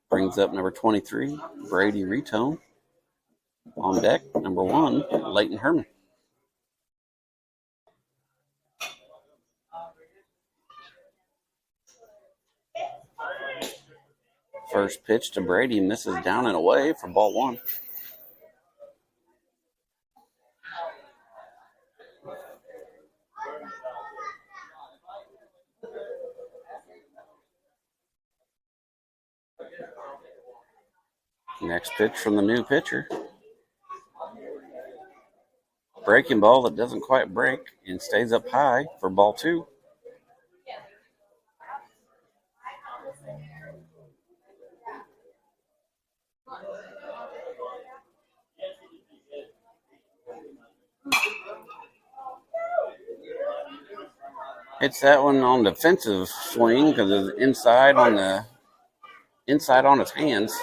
Brings up number 23, Brady Retone. On deck, number 1, Leighton Herman. First pitch to Brady misses down and away for ball 1. Next pitch from the new pitcher. Breaking ball that doesn't quite break and stays up high for ball 2. Hits that one on defensive swing because it's inside on his hands.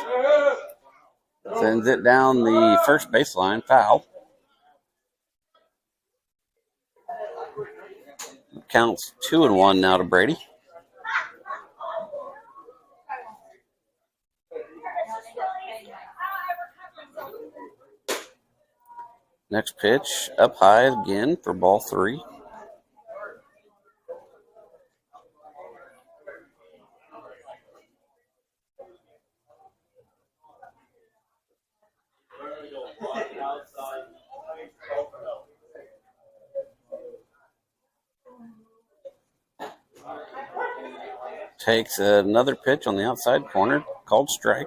Sends it down the first baseline, foul. Counts 2-1 now to Brady. Next pitch up high again for ball 3. Takes another pitch on the outside corner, called strike.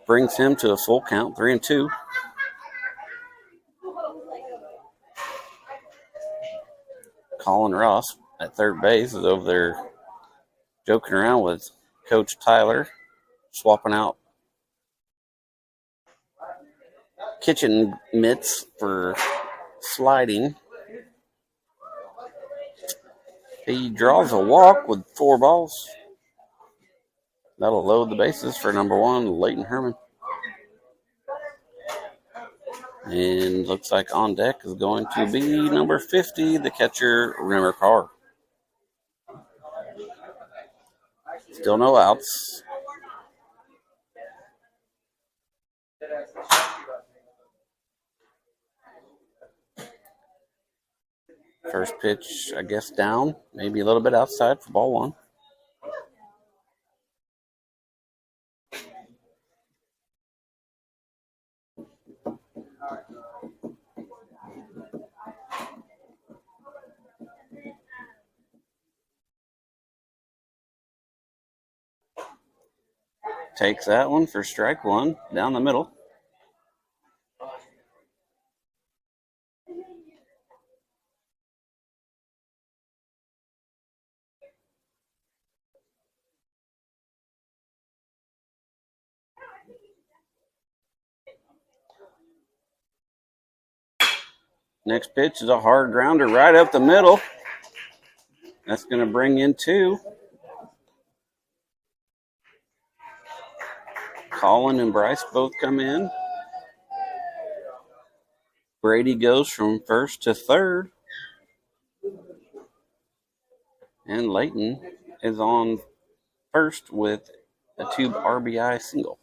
Brings him to a full count, 3-2. Colin Ross at third base is over there joking around with Coach Tyler, swapping out kitchen mitts for sliding. He draws a walk with 4 balls. That'll load the bases for number 1, Leighton Herman. And looks like on deck is going to be number 50, the catcher, Rimmer Carr. Still no outs. First pitch, I guess, down, maybe a little bit outside for ball 1. Takes that one for strike 1 down the middle. Next pitch is a hard grounder right up the middle. That's going to bring in 2. Colin and Bryce both come in. Brady goes from first to third. And Leighton is on first with a 2 RBI single.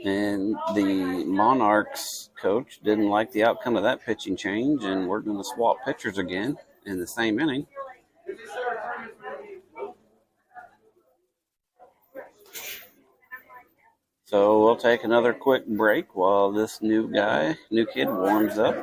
And the Monarchs coach didn't like the outcome of that pitching change, and we're going to swap pitchers again in the same inning. So we'll take another quick break while this new kid warms up.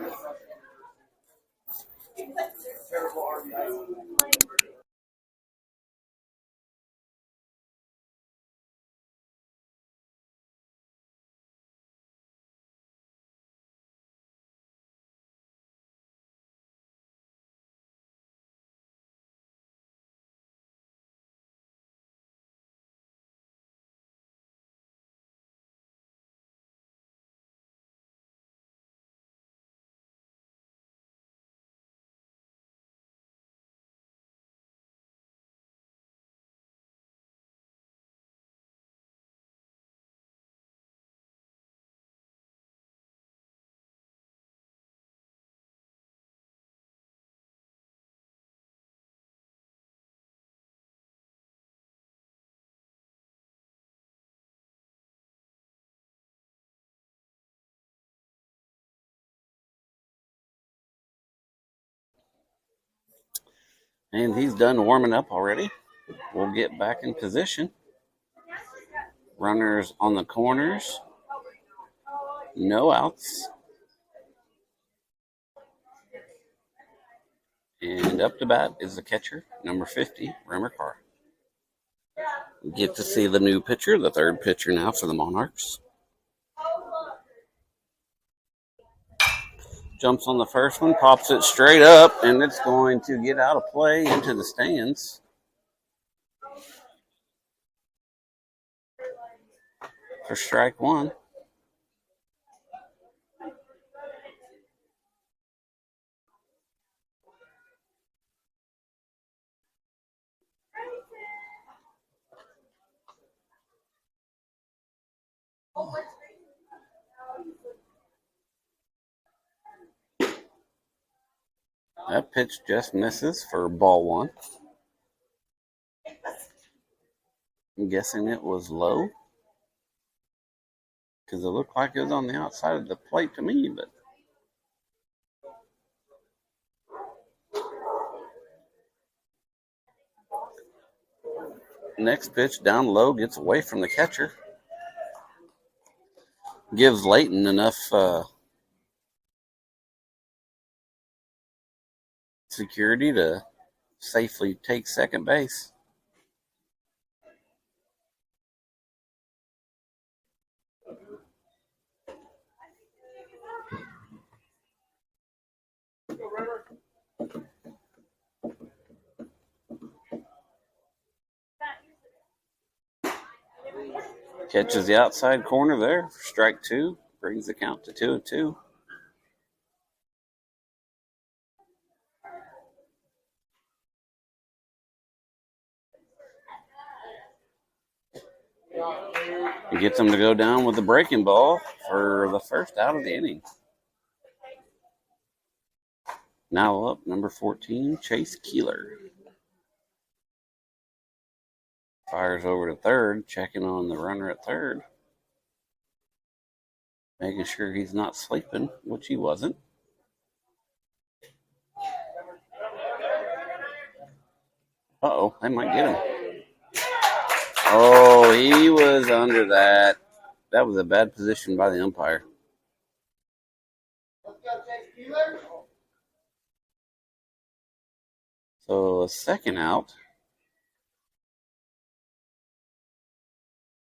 And he's done warming up already. We'll get back in position. Runners on the corners. No outs. And up to bat is the catcher, number 50, Rimmer Carr. We get to see the new pitcher, the third pitcher now for the Monarchs. Jumps on the first one, pops it straight up, and it's going to get out of play into the stands. For strike one. That pitch just misses for ball one. I'm guessing it was low because it looked like it was on the outside of the plate to me, but next pitch down low gets away from the catcher. Gives Layton enough security to safely take second base. Catches the outside corner there for strike two. Brings the count to 2-2. He gets him to go down with the breaking ball for the first out of the inning. Now up, number 14, Chase Keeler. Fires over to third, checking on the runner at third. Making sure he's not sleeping, which he wasn't. Uh-oh, they might get him. Oh, he was under that. That was a bad position by the umpire. So a second out.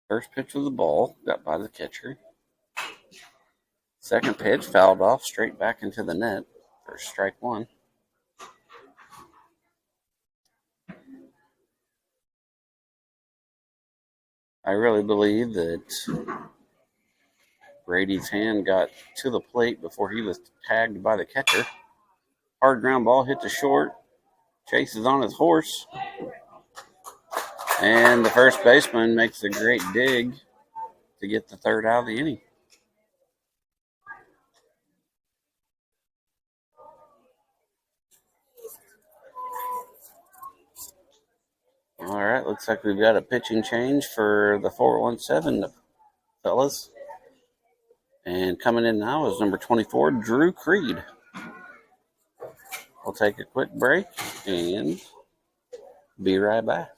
First pitch was a ball, got by the catcher. Second pitch fouled off straight back into the net for strike one. I really believe that Brady's hand got to the plate before he was tagged by the catcher. Hard ground ball hit to short. Chase is on his horse. And the first baseman makes a great dig to get the third out of the inning. All right, looks like we've got a pitching change for the 417 fellas. And coming in now is number 24, Drew Creed. We'll take a quick break and be right back.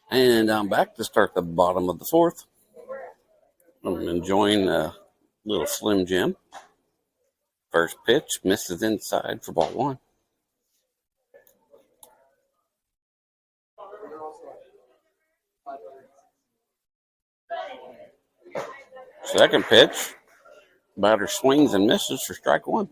And I'm back to start the bottom of the fourth. I'm enjoying a little Slim Jim. First pitch misses inside for ball one. Second pitch, batter swings and misses for strike one.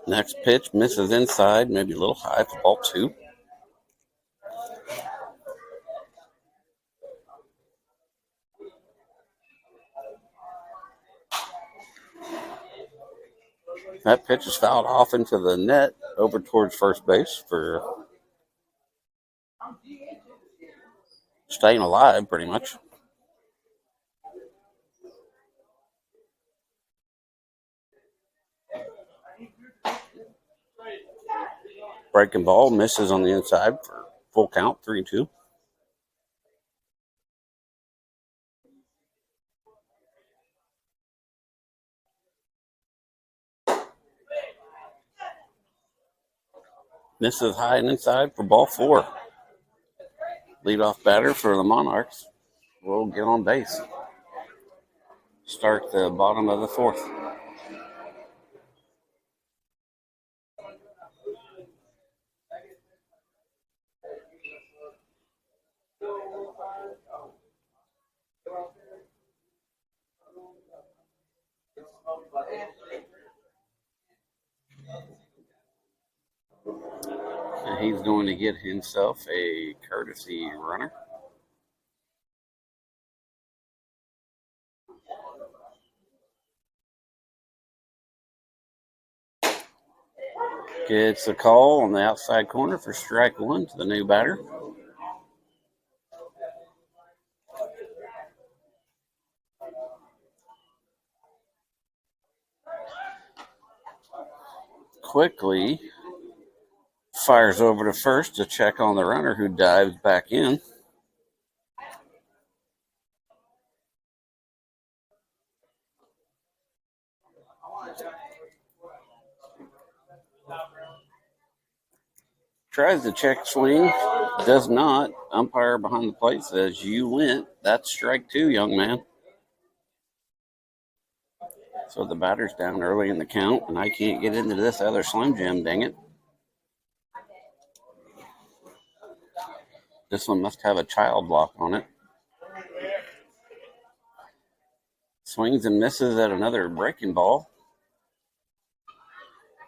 Next pitch misses inside, maybe a little high for ball two. That pitch is fouled off into the net over towards first base for staying alive, pretty much. Breaking ball misses on the inside for full count, 3-2. Misses high and inside for ball four. Leadoff batter for the Monarchs will get on base. Start the bottom of the fourth. And he's going to get himself a courtesy runner. Gets a call on the outside corner for strike one to the new batter. Quickly fires over to first to check on the runner, who dives back in. Tries to check swing, does not. Umpire behind the plate says, "You went. That's strike two, young man." So the batter's down early in the count, and I can't get into this other Slim Jim, dang it. This one must have a child lock on it. Swings and misses at another breaking ball.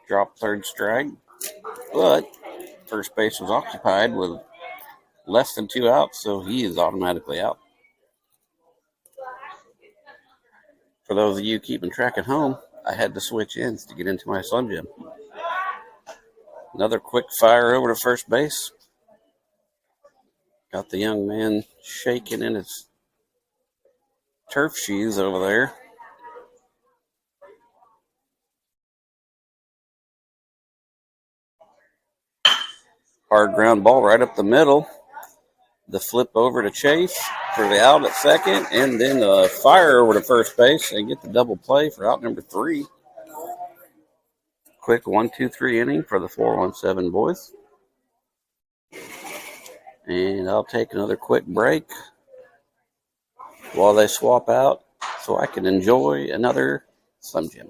Drop third strike, but first base was occupied with less than two outs, so he is automatically out. For those of you keeping track at home, I had to switch ends to get into my Slim Jim. Another quick fire over to first base. Got the young man shaking in his turf shoes over there. Hard ground ball right up the middle. The flip over to Chase for the out at second, and then a fire over to first base and get the double play for out number three. Quick 1-2-3 inning for the 417 boys. And I'll take another quick break while they swap out so I can enjoy another Slim Jim.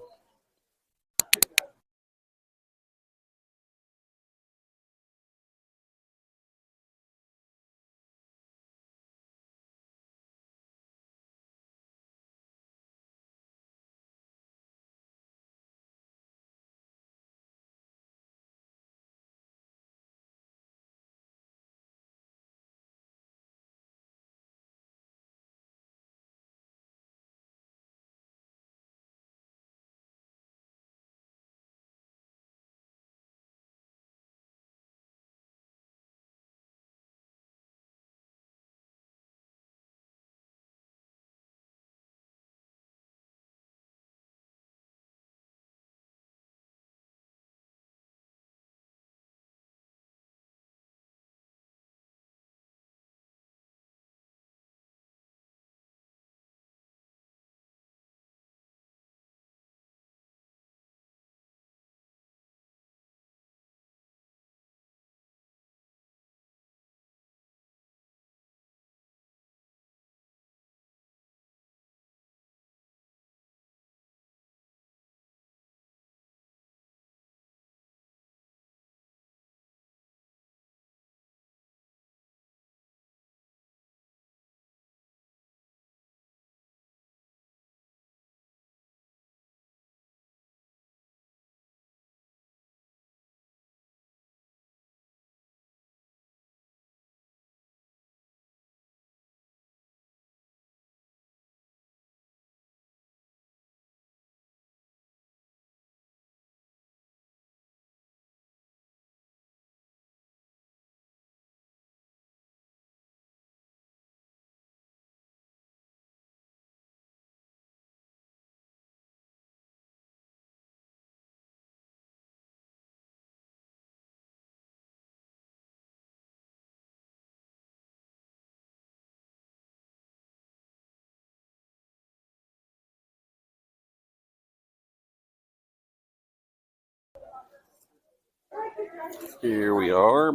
Here we are,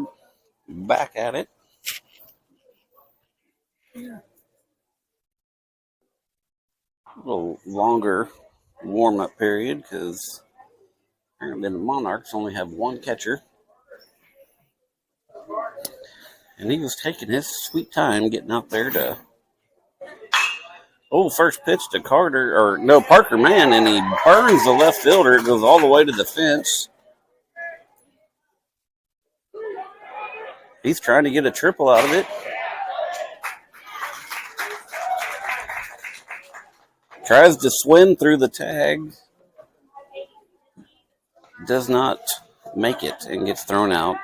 back at it. A little longer warm-up period because apparently the Monarchs only have one catcher. And he was taking his sweet time getting out there to... Oh, first pitch to Parker Mann, and he burns the left fielder. It goes all the way to the fence. He's trying to get a triple out of it. Tries to swim through the tag. Does not make it and gets thrown out.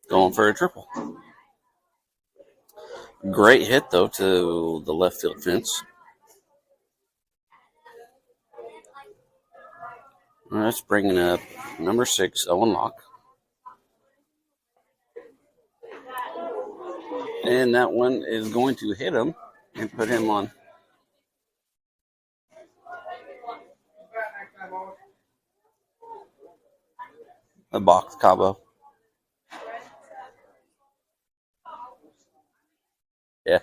Going for a triple. Great hit, though, to the left field fence. That's bringing up number 6, Owen Locke. And that one is going to hit him and put him on. A box Cabo. Yeah.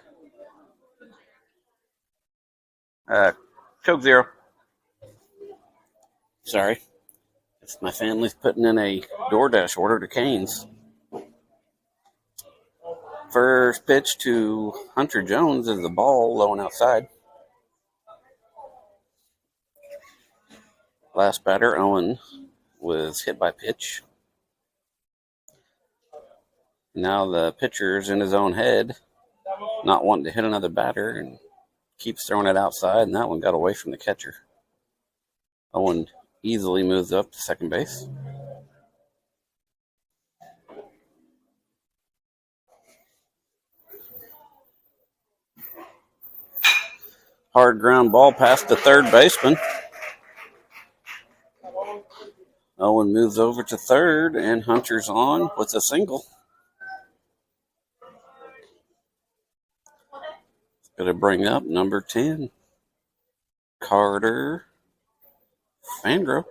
Coke Zero. Sorry. My family's putting in a DoorDash order to Cane's. First pitch to Hunter Jones is the ball low and outside. Last batter, Owen, was hit by pitch. Now the pitcher's in his own head, not wanting to hit another batter, and keeps throwing it outside, and that one got away from the catcher. Owen easily moves up to second base. Hard ground ball past the third baseman. Owen moves over to third, and Hunter's on with a single. Going to bring up number 10, Carter Fandro.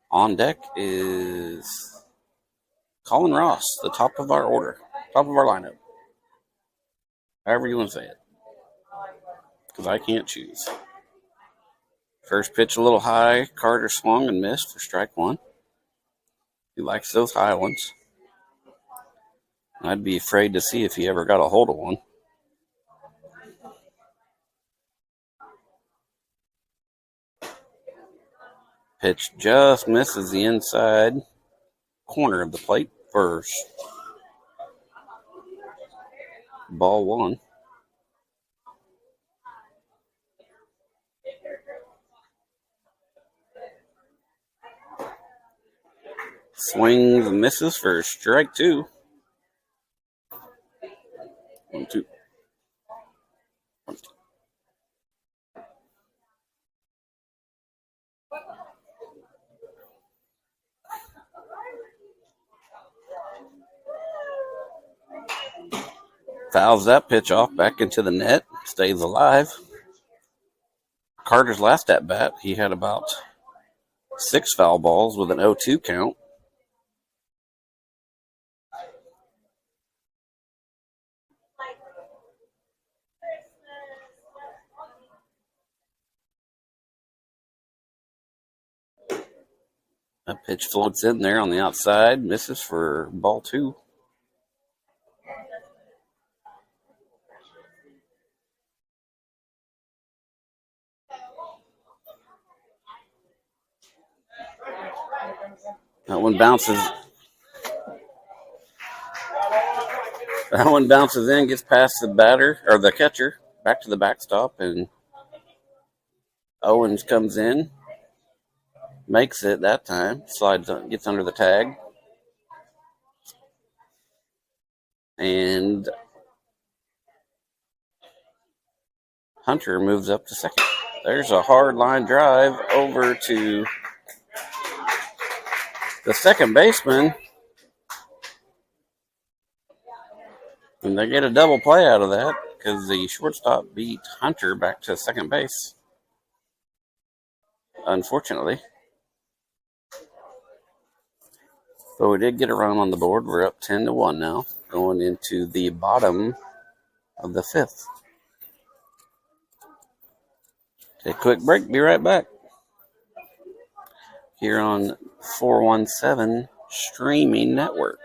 On deck is Colin Ross, the top of our order, top of our lineup. However you want to say it, because I can't choose. First pitch a little high. Carter swung and missed for strike one. He likes those high ones. I'd be afraid to see if he ever got a hold of one. Pitch just misses the inside corner of the plate first. Ball one. Swings and misses for strike two. 1-2. 1-2. Fouls that pitch off back into the net. Stays alive. Carter's last at bat, he had about 6 foul balls with an 0-2 count. That pitch floats in there on the outside, misses for ball 2. That one bounces. That one bounces in, gets past the batter or the catcher, back to the backstop, and Owens comes in, makes it that time, slides, gets under the tag, and Hunter moves up to second. There's a hard line drive over to the second baseman, and they get a double play out of that because the shortstop beat Hunter back to second base. Unfortunately. But we did get a run on the board. We're up 10-1 now, going into the bottom of the 5th. Take a quick break. Be right back. Here on 417 Streaming Network.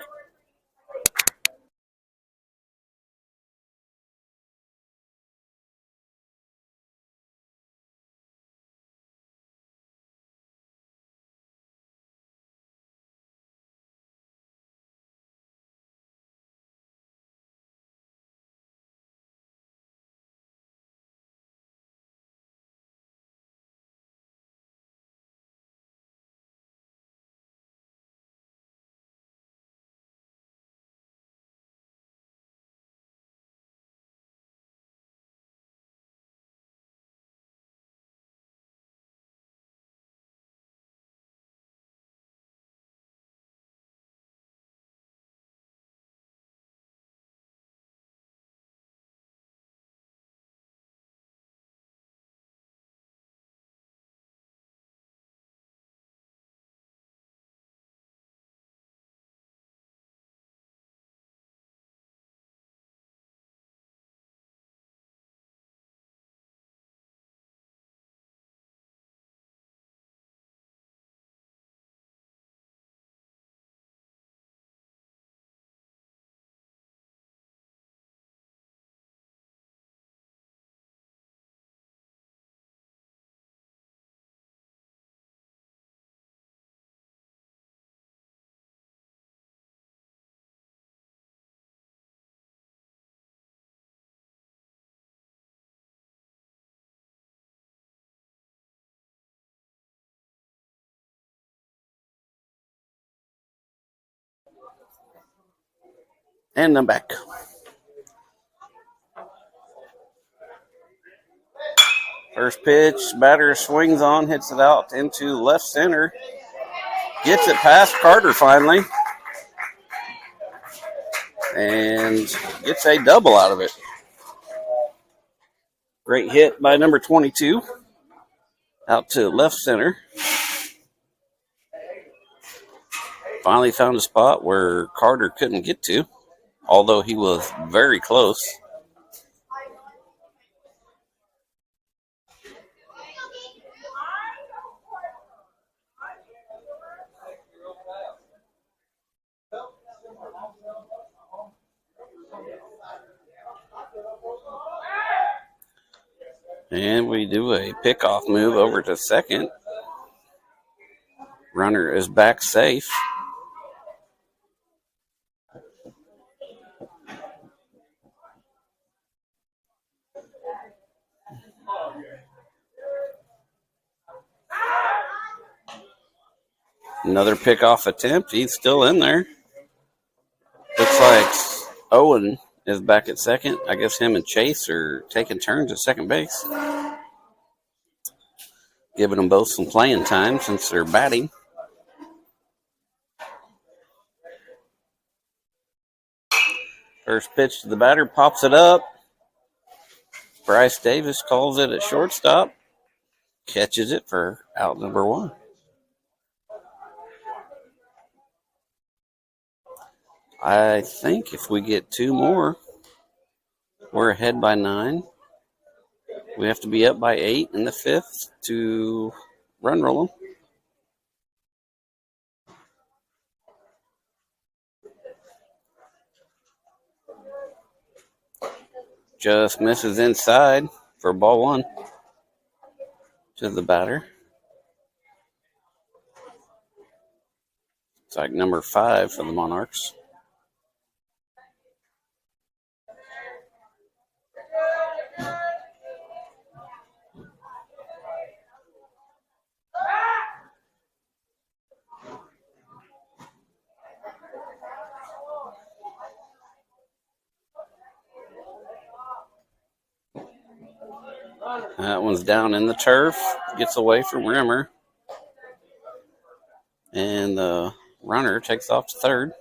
And I'm back. First pitch, batter swings on, hits it out into left center. Gets it past Carter finally. And gets a double out of it. Great hit by number 22. Out to left center. Finally found a spot where Carter couldn't get to, although he was very close. And we do a pickoff move over to second. Runner is back safe. Another pickoff attempt. He's still in there. Looks like Owen is back at second. I guess him and Chase are taking turns at second base. Giving them both some playing time since they're batting. First pitch to the batter, pops it up. Bryce Davis calls it at shortstop. Catches it for out number 1. I think if we get 2 more, we're ahead by 9. We have to be up by 8 in the 5th to run roll them. Just misses inside for ball 1 to the batter. It's like number 5 for the Monarchs. That one's down in the turf. Gets away from Rimmer. And the runner takes off to third.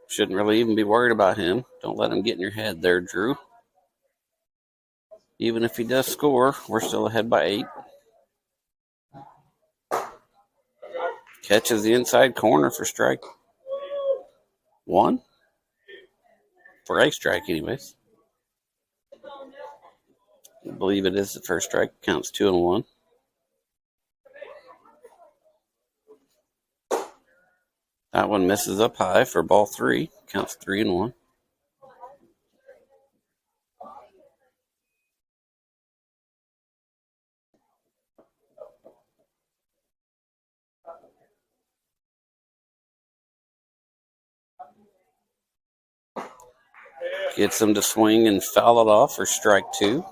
Shouldn't really even be worried about him. Don't let him get in your head there, Drew. Even if he does score, we're still ahead by 8. Catches the inside corner for strike 1. For a strike, anyways. I believe it is the first strike. Counts 2-1. That one misses up high for ball 3. Counts 3-1. Gets him to swing and foul it off for strike 2.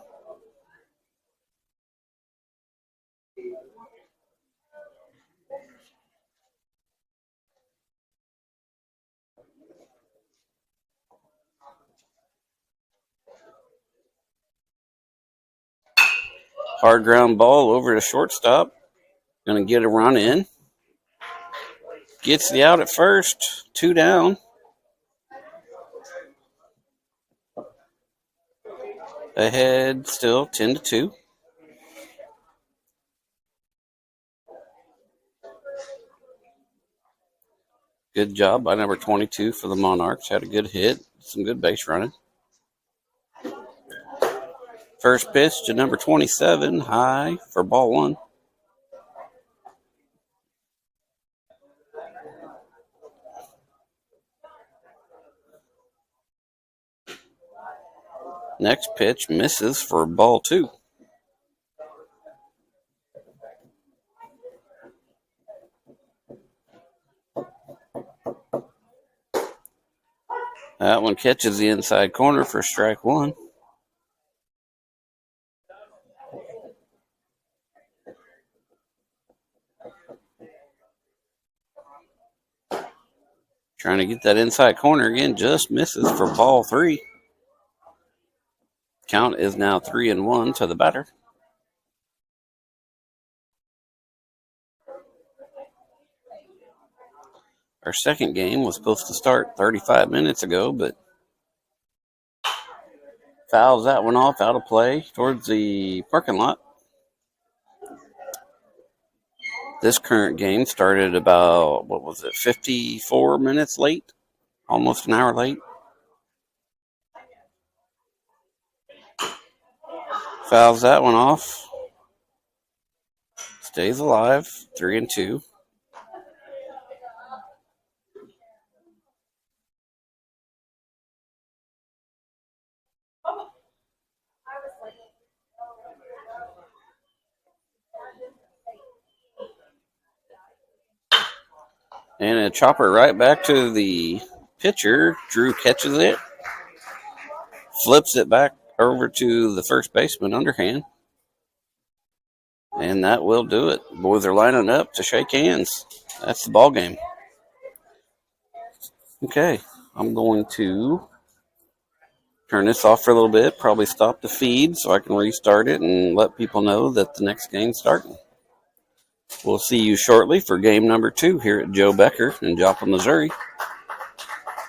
Hard ground ball over to shortstop. Going to get a run in. Gets the out at first. 2 down. Ahead still 10-2. Good job by number 22 for the Monarchs. Had a good hit. Some good base running. First pitch to number 27. High for ball 1. Next pitch misses for ball 2. That one catches the inside corner for strike 1. Trying to get that inside corner again. Just misses for ball 3. Count is now 3-1 to the batter. Our second game was supposed to start 35 minutes ago, but fouls that one off out of play towards the parking lot. This current game started about, 54 minutes late? Almost an hour late. Fouls that one off. Stays alive, 3-2. And a chopper right back to the pitcher. Drew catches it. Flips it back over to the first baseman underhand. And that will do it. Boys are lining up to shake hands. That's the ball game. Okay, I'm going to turn this off for a little bit, probably stop the feed so I can restart it and let people know that the next game's starting. We'll see you shortly for game number 2 here at Joe Becker in Joplin, Missouri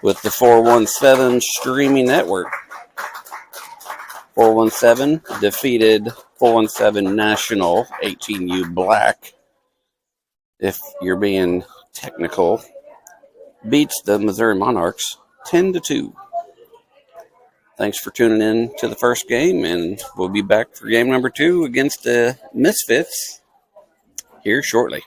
with the 417 streaming network. 417 defeated 417 National-18uBLK, if you're being technical, beats the Missouri Monarchs 10-2. Thanks for tuning in to the first game, and we'll be back for game number 2 against the Misfits here shortly.